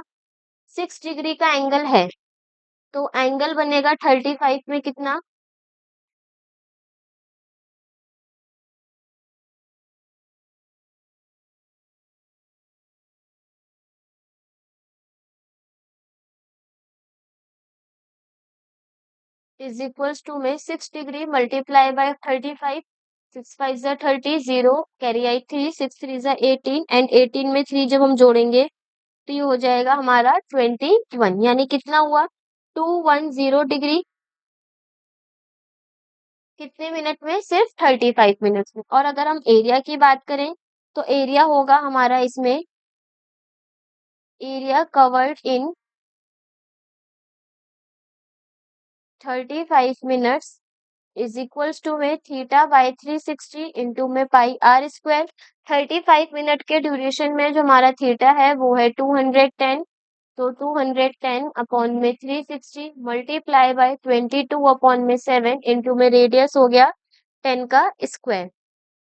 6 डिग्री का एंगल है तो एंगल बनेगा 35 में कितना? इज इक्वल्स टू में 6 डिग्री मल्टीप्लाई बाय 35, 6 5 ज़ा 30, 0 कैरी आई 3, 6 3 ज़ा 18 एंड 18 में 3 जब हम जोड़ेंगे तो ये हो जाएगा हमारा 21, यानी कितना हुआ? 210 डिग्री। कितने मिनट में? सिर्फ 35 मिनट्स में। और अगर हम एरिया की बात करें तो एरिया होगा हमारा इसमें area covered in 35 minutes is equals to में थीटा बाय 360 इंटू में पाई आर स्क्वायर। 35 मिनट के ड्यूरेशन में जो हमारा थीटा है वो है 210, तो 210 अपॉन में 360 मल्टीप्लाई बाय 22 अपॉन में 7 इंटू में रेडियस हो गया 10 का स्क्वायर।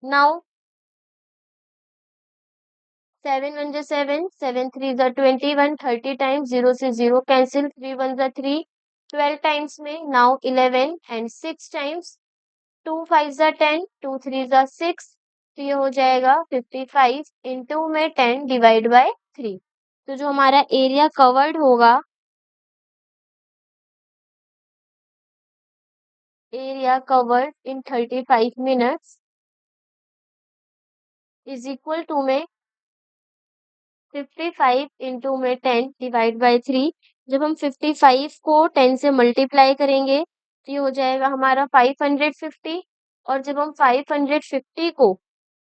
नाउ 7 1 ज़ा 7, 7 3 ज़ा 21, 30 टाइम्स 0 से 0 कैंसिल, 3 1 ज़ा 3, 12 टाइम्स में नाउ 11 एंड 6 टाइम्स 2 5 ज़ा 10, 2 3 ज़ा 6, तो ये हो जाएगा 55 इंटू में 10 डिवाइड बाय 3। तो जो हमारा एरिया कवर्ड होगा area covered in 35 minutes is equal to में 55 इंटू में 10 डिवाइड बाई 3। जब हम 55 को 10 से मल्टीप्लाई करेंगे तो ये हो जाएगा हमारा 550। और जब हम 550 को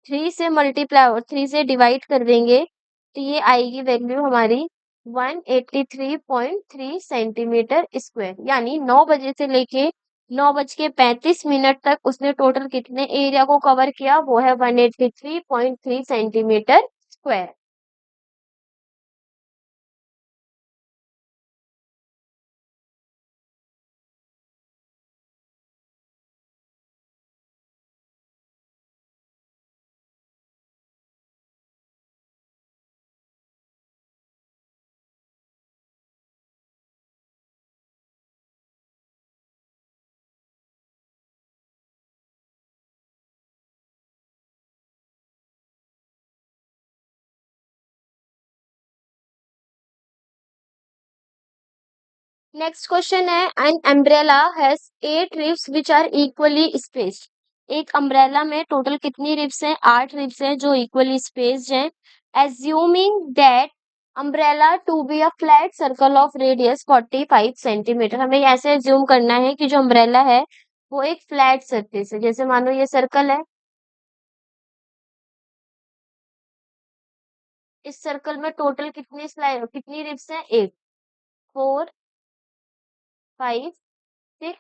3 से मल्टीप्लाई और 3 से डिवाइड कर देंगे तो ये आएगी वैल्यू हमारी 183.3 सेंटीमीटर स्क्वायर। यानी 9 बजे से लेके 9:35 तक उसने टोटल कितने एरिया को कवर किया, वो है 183.3 सेंटीमीटर स्क्वायर। नेक्स्ट क्वेश्चन है, an umbrella has 8 ribs which are equally spaced. एक अम्ब्रेला में टोटल कितनी रिब्स हैं? 8 रिब्स हैं जो इक्वली स्पेस्ड हैं। Assuming that umbrella to be a flat circle of radius 45 centimetre. हमें ऐसे एज्यूम करना है कि जो अम्ब्रेला है वो एक फ्लैट सरफेस है। जैसे मानो ये सर्कल है, इस सर्कल में टोटल कितनी रिब्स हैं? 8, 4, 5, 6,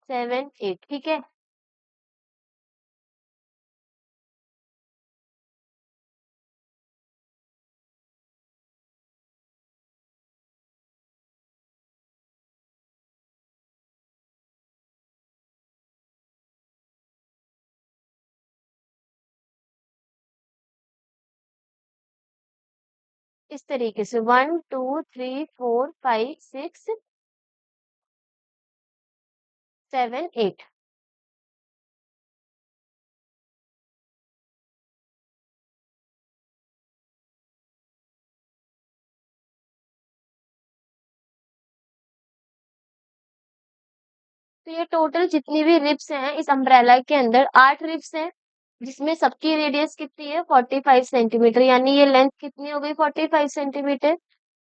7, 8। ठीक है। इस तरीके से 1 2 3 4 5 6 7 8। तो ये टोटल जितनी भी रिब्स हैं इस अम्ब्रेला के अंदर 8 रिब्स हैं, जिसमें सबकी रेडियस कितनी है? 45 सेंटीमीटर। यानी ये लेंथ कितनी हो गई? 45 centimetre.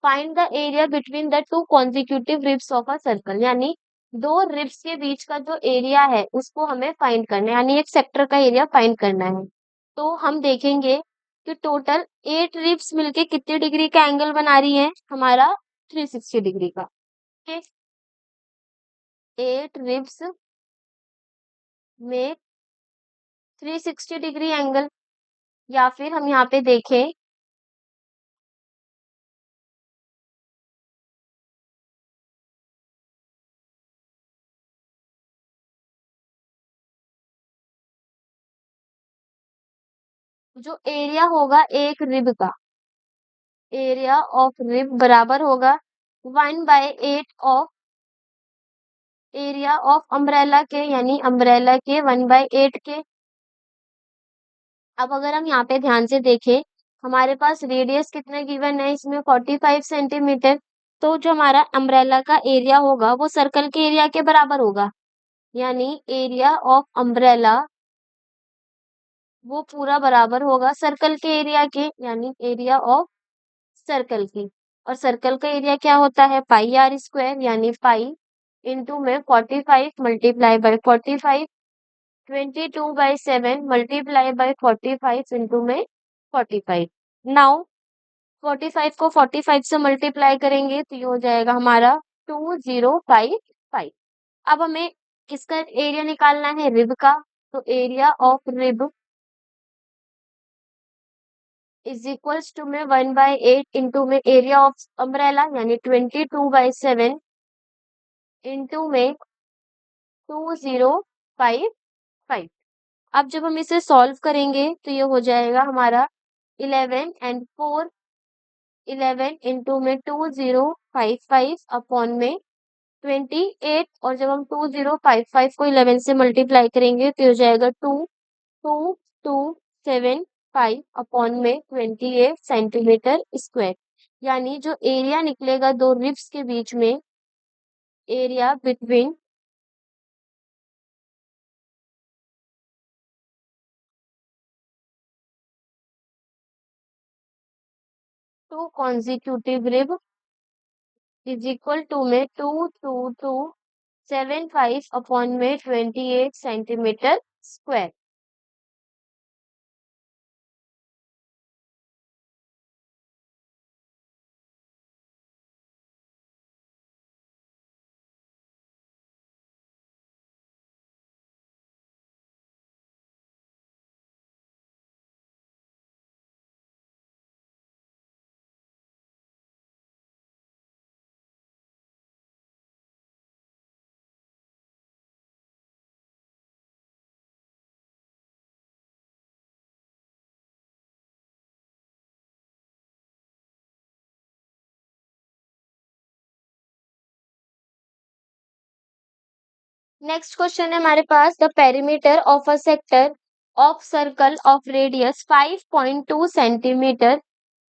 Find the area between the two consecutive ribs of a circle. यानी दो रिब्स के बीच का जो एरिया है उसको हमें फाइंड करना है, यानी एक सेक्टर का एरिया फाइंड करना है। तो हम देखेंगे कि टोटल 8 रिब्स मिलके कितने डिग्री का एंगल बना रही है? हमारा 360 डिग्री का। ठीक है। 8 रिब्स में 360 डिग्री एंगल। या फिर हम यहाँ पे देखें, जो एरिया होगा एक रिब का, एरिया ऑफ रिब बराबर होगा 1/8 ऑफ एरिया ऑफ अम्ब्रेला के, यानी अम्ब्रेला के 1/8 के। अब अगर हम यहाँ पे ध्यान से देखें, हमारे पास रेडियस कितना गिवन है इसमें? 45 सेंटीमीटर। तो जो हमारा अम्ब्रेला का एरिया होगा वो सर्कल के एरिया के बराबर होगा। यानी एरिया ऑफ अम्ब्रेला वो पूरा बराबर होगा सर्कल के एरिया के, यानी एरिया ऑफ सर्कल की। और सर्कल का एरिया क्या होता है? पाई आर स्क्वायर। यानी पाई इंटू में 45 multiply by 45, 22/7 multiply by 45 into में 45। नाउ 45 को 45 से मल्टीप्लाई करेंगे तो ये हो जाएगा हमारा 2055। अब हमें किसका एरिया निकालना है? रिब का। तो area of rib is equals to में 1/8 इंटू में एरिया ऑफ अम्ब्रेला, यानी 22/7 इंटू में 2055। अब जब हम इसे सॉल्व करेंगे तो ये हो जाएगा हमारा 11 इंटू में 2055 अपॉन में 28। और जब हम 2055 को 11 से मल्टीप्लाई करेंगे तो हो जाएगा 2275 अपॉन में 28 सेंटीमीटर स्क्वायर। यानी जो एरिया निकलेगा दो रिब्स के बीच में, area between two consecutive rib is equal to में 2275 अपॉन में 28 सेंटीमीटर स्क्वायर। नेक्स्ट क्वेश्चन है हमारे पास, the perimeter of a sector of circle of radius 5.2 centimetre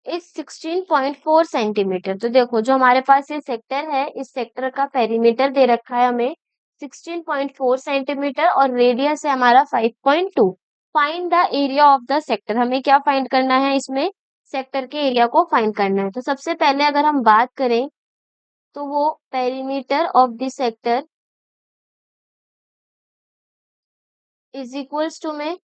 is 16.4 centimetre. तो देखो जो हमारे पास ये सेक्टर है, इस सेक्टर का पेरीमीटर दे रखा है हमें 16.4 सेंटीमीटर और रेडियस है हमारा 5.2। Find the area of the sector, हमें क्या फाइंड करना है इसमें, सेक्टर के एरिया को फाइंड करना है। तो सबसे पहले अगर हम बात करें तो वो perimeter of the sector is equals to में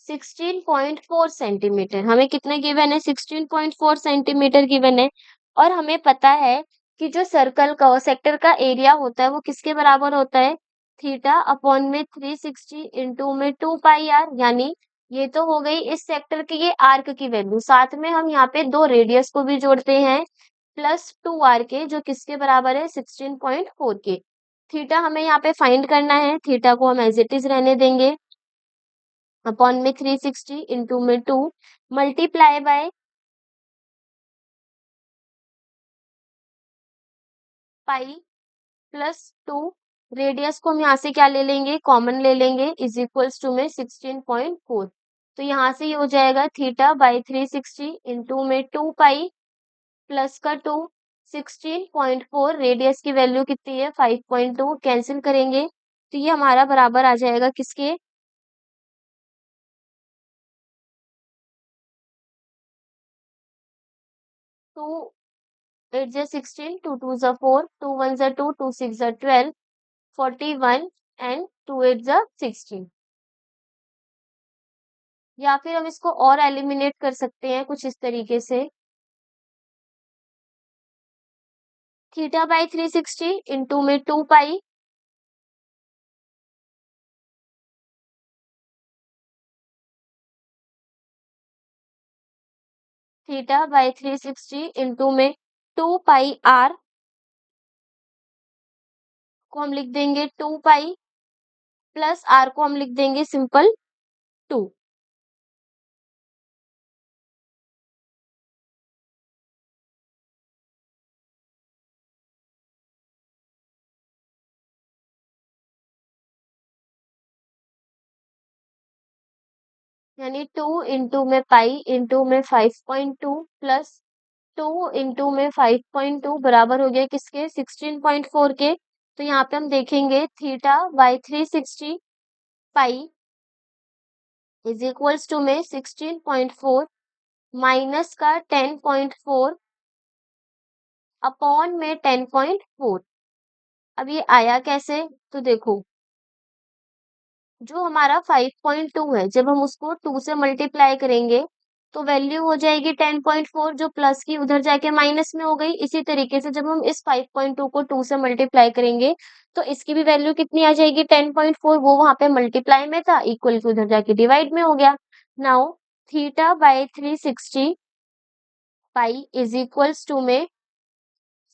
16.4 सेंटीमीटर। हमें कितना गिवन है, 16.4 सेंटीमीटर गिवन है। और हमें पता है कि जो सर्कल का सेक्टर का एरिया होता है वो किसके बराबर होता है, थीटा अपॉन में 360 इंटू में 2 पाई आर। यानी ये तो हो गई इस सेक्टर की ये आर्क की वैल्यू, साथ में हम यहाँ पे दो रेडियस को भी जोड़ते हैं प्लस 2 आर के, जो किसके बराबर है 16.4 के। थीटा हमें यहाँ पे फाइंड करना है, थीटा को हम एज इट इज रहने देंगे अपॉन में 360 इंटू में 2 multiply by pi plus 2, radius को हम यहाँ से क्या ले लेंगे, कॉमन ले लेंगे, इज इक्वल्स टू में 16.4। तो यहाँ से ये हो जाएगा थीटा बाई 360 इंटू में 2 पाई प्लस का 2, 16.4, रेडियस की वैल्यू कितनी है 5.2, कैंसिल करेंगे तो ये हमारा बराबर आ जाएगा किसके, 2 8 जा 16, 2 2 जा 4, 2 1 जा 2, 2 6 जा 12, 41 एंड 2 8 जा 16। या फिर हम इसको और एलिमिनेट कर सकते हैं कुछ इस तरीके से, थीटा बाई 360 इंटू में 2 पाई थीटा बाई 360 इंटू में 2 पाई आर को हम लिख देंगे 2 पाई प्लस आर को हम लिख देंगे सिंपल 2। यानी 2 इंटू में पाई इंटू में 5.2 प्लस 2 इंटू में 5.2 बराबर हो गया किसके, 16.4 के। तो यहाँ पे हम देखेंगे theta by 360 pi is equals to में 16.4 माइनस का 10.4 अपॉन में 10.4। अब ये आया कैसे, तो देखो जो हमारा 5.2 है, जब हम उसको 2 से मल्टीप्लाई करेंगे तो वैल्यू हो जाएगी 10.4, जो प्लस की उधर जाके माइनस में हो गई। इसी तरीके से जब हम इस 5.2 को 2 से मल्टीप्लाई करेंगे तो इसकी भी वैल्यू कितनी आ जाएगी 10.4, वो वहां पे मल्टीप्लाई में था, इक्वल की उधर जाके डिवाइड में हो गया। Now theta by 360 pi is equals to में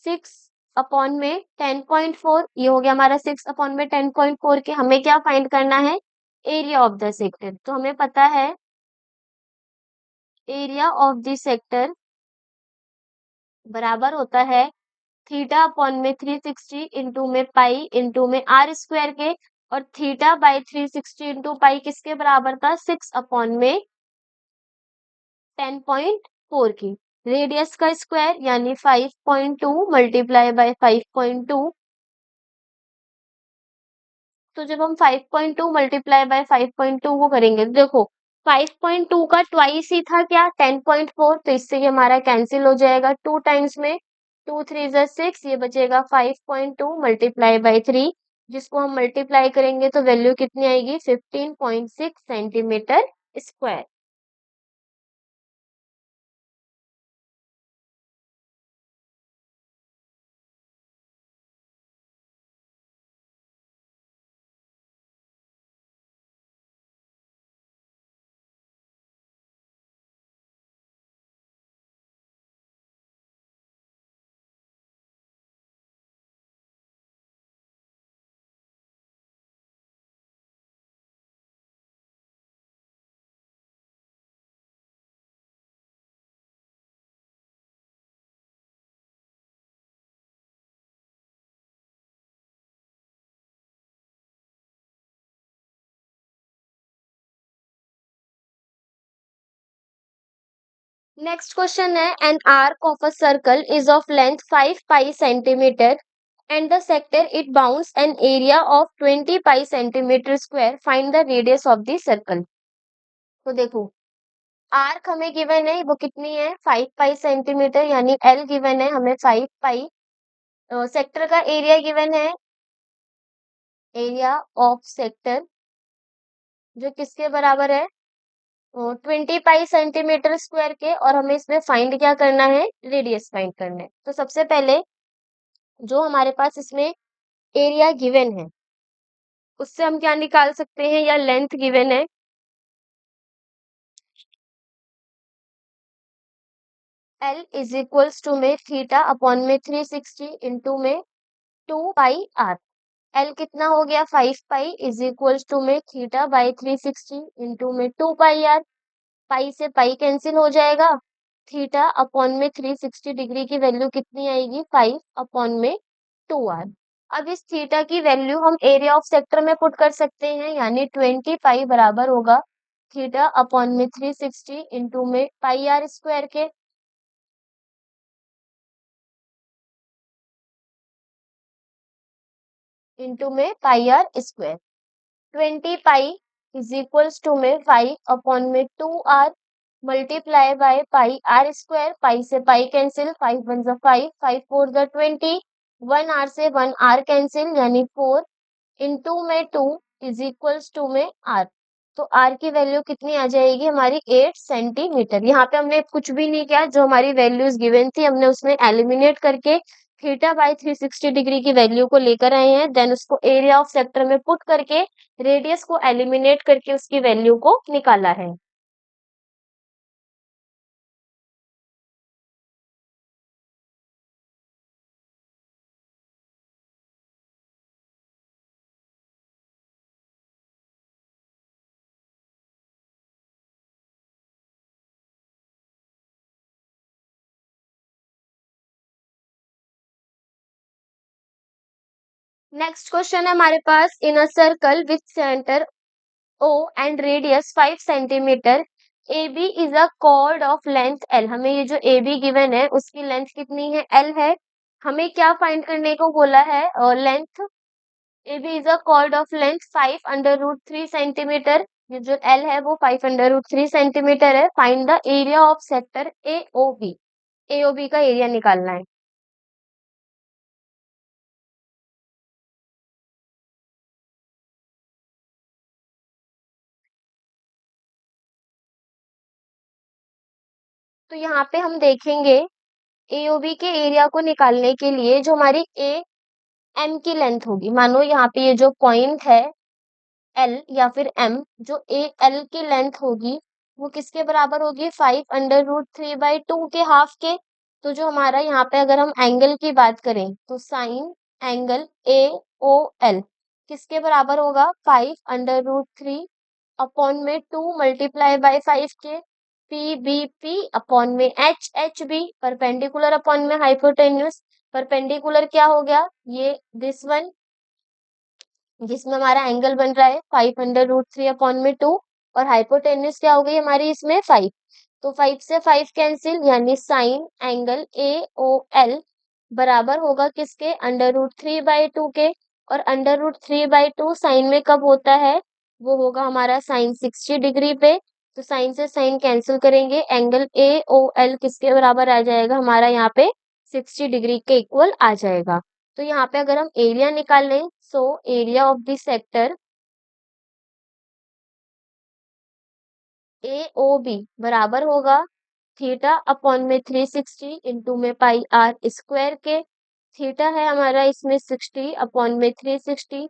6 अपॉन में 10.4, ये हो गया हमारा 6 अपॉन में 10.4 के। हमें क्या फाइंड करना है, एरिया ऑफ द सेक्टर। तो हमें पता है एरिया ऑफ द सेक्टर बराबर होता है थीटा अपॉन में 360 इंटू में पाई इंटू में आर स्क्वायर के। और थीटा बाई 360 इंटू पाई किसके बराबर था, 6 अपॉन में 10.4 की। रेडियस का स्क्वायर यानी 5.2 मल्टीप्लाई बाय 5.2। तो जब हम 5.2 मल्टीप्लाई बाय 5.2 को करेंगे तो देखो 5.2 का ट्वाइस ही था क्या 10.4, तो इससे ये हमारा कैंसिल हो जाएगा 2 टाइम्स में। 2 3 ज़ा 6, ये बचेगा 5.2 मल्टीप्लाई बाय 3, जिसको हम मल्टीप्लाई करेंगे तो वैल्यू कितनी आएगी 15.6 सेंटीमीटर स्क्वायर। नेक्स्ट क्वेश्चन है, N arc of a circle is of length 5 pi centimetre and the sector it bounds an area of 20 pi centimetre square, find the radius of the circle. तो देखो, arc हमें given है, वो कितनी है 5 पाई centimetre, यानी L given है हमें 5 पाई। सेक्टर का एरिया गिवन है, एरिया ऑफ सेक्टर जो किसके बराबर है 20 पाई सेंटीमीटर स्क्वायर के, और हमें इसमें फाइंड क्या करना है, रेडियस फाइंड करना है। तो सबसे पहले जो हमारे पास इसमें एरिया गिवन है उससे हम क्या निकाल सकते हैं, या लेंथ गिवन है, एल इज इक्वल्स टू में थीटा अपॉन में 360 इंटू में 2 पाई आर। एल कितना हो गया 5 पाई इज इक्वल्स टू में थीटा बाई 360 इंटू में 2 पाई आर। पाई से पाई कैंसिल हो जाएगा, थीटा अपॉन में 360 डिग्री की वैल्यू कितनी आएगी 5 अपॉन में 2r। अब इस थीटा की वैल्यू हम एरिया ऑफ सेक्टर में पुट कर सकते हैं, यानी 20 पाई बराबर होगा थीटा अपॉन में 360 इंटू में पाई आर स्क्वायर के। इंटू में pi are square. 20 pi is equals to में 5 अपॉन में 2r multiply by pi are square. Pi से पाई कैंसिल, 5 1 जा 5, 5 4 जा 20, 1 आर से 1 आर कैंसिल, यानी 4 इंटू में 2 इज इक्वल्स टू में आर। तो आर की वैल्यू कितनी आ जाएगी हमारी 8 सेंटीमीटर। यहाँ पे हमने कुछ भी नहीं किया, जो हमारी वैल्यूज गिवन थी हमने उसमें एलिमिनेट करके थीटा बाई 360 डिग्री की वैल्यू को लेकर आए हैं, देन उसको एरिया ऑफ सेक्टर में पुट करके रेडियस को एलिमिनेट करके उसकी वैल्यू को निकाला है। नेक्स्ट क्वेश्चन है हमारे पास, in a circle with centre O and radius 5 centimetre, AB is a chord of length L। हमें ये जो AB गिवन है उसकी लेंथ कितनी है L है। हमें क्या फाइंड करने को बोला है, और length AB is a chord of length 5 under root 3 centimetre. ये जो L है वो 5 अंडर रूट 3 सेंटीमीटर है। Find the area of sector AOB। AOB का एरिया निकालना है। तो यहाँ पे हम देखेंगे AOB के एरिया को निकालने के लिए जो हमारी A M की लेंथ होगी, मानो यहाँ पे ये जो पॉइंट है L या फिर M, जो AL की लेंथ होगी वो किसके बराबर होगी 5 अंडर रूट 3/2 के हाफ के। तो जो हमारा यहाँ पे अगर हम एंगल की बात करें तो साइन एंगल AOL किसके बराबर होगा 5 अंडर रूट 3 अपॉन में 2 मल्टीप्लाई बाय 5 के। PBP अपॉन में HHB परपेंडिकुलर अपॉन में हाइपोटेन्यूज। परपेंडिकुलर क्या हो गया, ये दिस वन जिसमें हमारा एंगल बन रहा है 5 अंडर रूट 3 अपॉन में 2, और हाइपोटेन्यूज क्या हो गई हमारी इसमें 5। तो 5 से 5 कैंसिल, यानी साइन एंगल AOL बराबर होगा किसके अंडर रूट 3/2 के। और अंडर रूट 3/2 साइन में कब होता है, वो होगा हमारा साइन 60 डिग्री पे। तो साइन से साइन कैंसिल करेंगे, एंगल AOL किसके बराबर आ जाएगा हमारा यहाँ पे 60 डिग्री के इक्वल आ जाएगा। तो यहाँ पे अगर हम एरिया निकालें, so area of the sector AOB बराबर होगा थीटा अपॉन में 360 इंटू में पाई आर स्क्वायर के। थीटा है हमारा इसमें 60 अपॉन में 360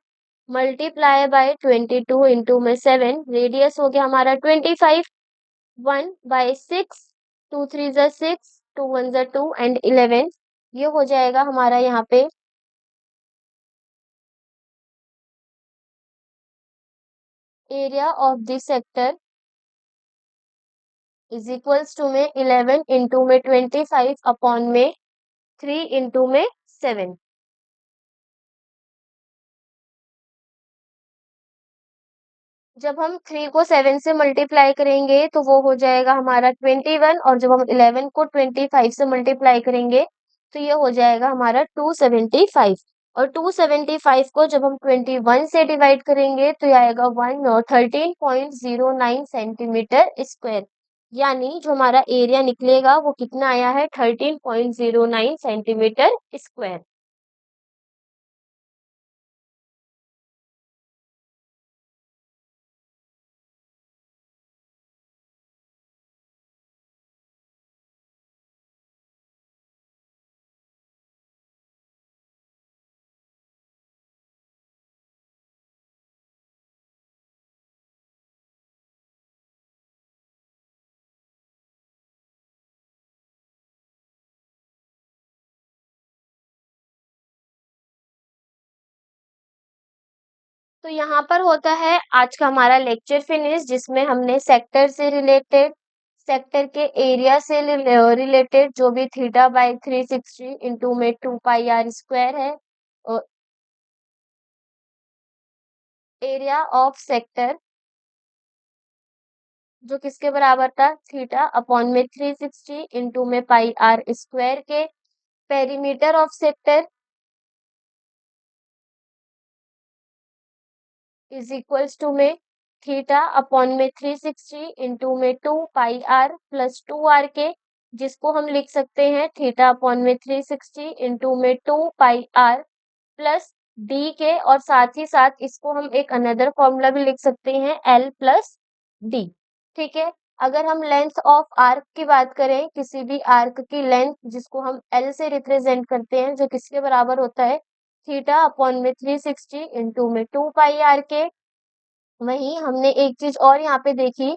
मल्टीप्लाई बाय 22 इंटू में 7, रेडियस हो गया हमारा 25, 1/6, 2 3 जा 6, 2 1 जा 2 एंड 11। ये हो जाएगा हमारा यहाँ पे area of the sector is equals to में 11 इंटू में 25 अपॉन में 3 इंटू में 7। जब हम 3 को 7 से मल्टीप्लाई करेंगे तो वो हो जाएगा हमारा 21, और जब हम 11 को 25 से मल्टीप्लाई करेंगे तो ये हो जाएगा हमारा 275, और 275 को जब हम 21 से डिवाइड करेंगे तो ये आएगा 13.09 सेंटीमीटर स्क्वायर। यानी जो हमारा एरिया निकलेगा वो कितना आया है 13.09 सेंटीमीटर स्क्वायर। तो यहाँ पर होता है आज का हमारा लेक्चर फिनिश, जिसमें हमने सेक्टर से रिलेटेड, सेक्टर के एरिया से रिलेटेड जो भी थीटा बाय 360 इंटू में 2 पाई आर स्क्वायर है, और एरिया ऑफ सेक्टर जो किसके बराबर था थीटा अपॉन में 360 इंटू में पाई आर स्क्वायर के। Perimeter of sector is equals to में थीटा अपॉन में 360 इंटू में 2 पाई आर प्लस 2 आर के, जिसको हम लिख सकते हैं थीटा अपॉन में 360 इंटू में 2 पाई आर प्लस डी के, और साथ ही साथ इसको हम एक अनदर फॉर्मूला भी लिख सकते हैं एल प्लस डी। ठीक है। अगर हम लेंथ ऑफ आर्क की बात करें, किसी भी आर्क की लेंथ जिसको हम एल से रिप्रेजेंट करते हैं, जो किसके बराबर होता है थीटा अपॉन में 360 इंटू में 2 पाई आर के। वहीं हमने एक चीज और यहाँ पे देखी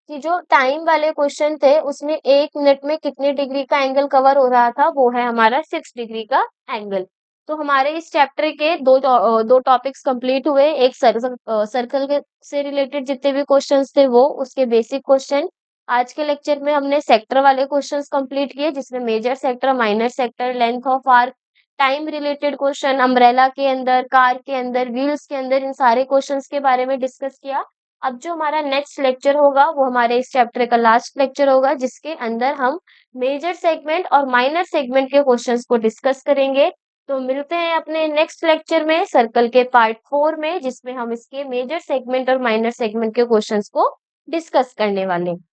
कि जो टाइम वाले क्वेश्चन थे उसमें 1 मिनट में कितने डिग्री का एंगल कवर हो रहा था, वो है हमारा 6 डिग्री का एंगल। तो हमारे इस चैप्टर के दो टॉपिक्स कंप्लीट हुए, एक सर्कल के से रिलेटेड जितने भी क्वेश्चंस थे वो, उसके बेसिक क्वेश्चन। आज के लेक्चर में हमने सेक्टर वाले क्वेश्चंस कंप्लीट किए, जिसमें major sector, minor sector, length of arc, time related question, umbrella के अंदर, कार के अंदर, व्हील्स के अंदर, इन सारे क्वेश्चंस के बारे में डिस्कस किया। अब जो हमारा नेक्स्ट लेक्चर होगा वो हमारे इस चैप्टर का लास्ट लेक्चर होगा, जिसके अंदर हम मेजर सेगमेंट और माइनर सेगमेंट के क्वेश्चंस को डिस्कस करेंगे। तो मिलते हैं अपने नेक्स्ट लेक्चर में सर्कल के पार्ट 4 में, जिसमें हम इसके मेजर सेगमेंट और माइनर सेगमेंट के क्वेश्चंस को डिस्कस करने वाले हैं।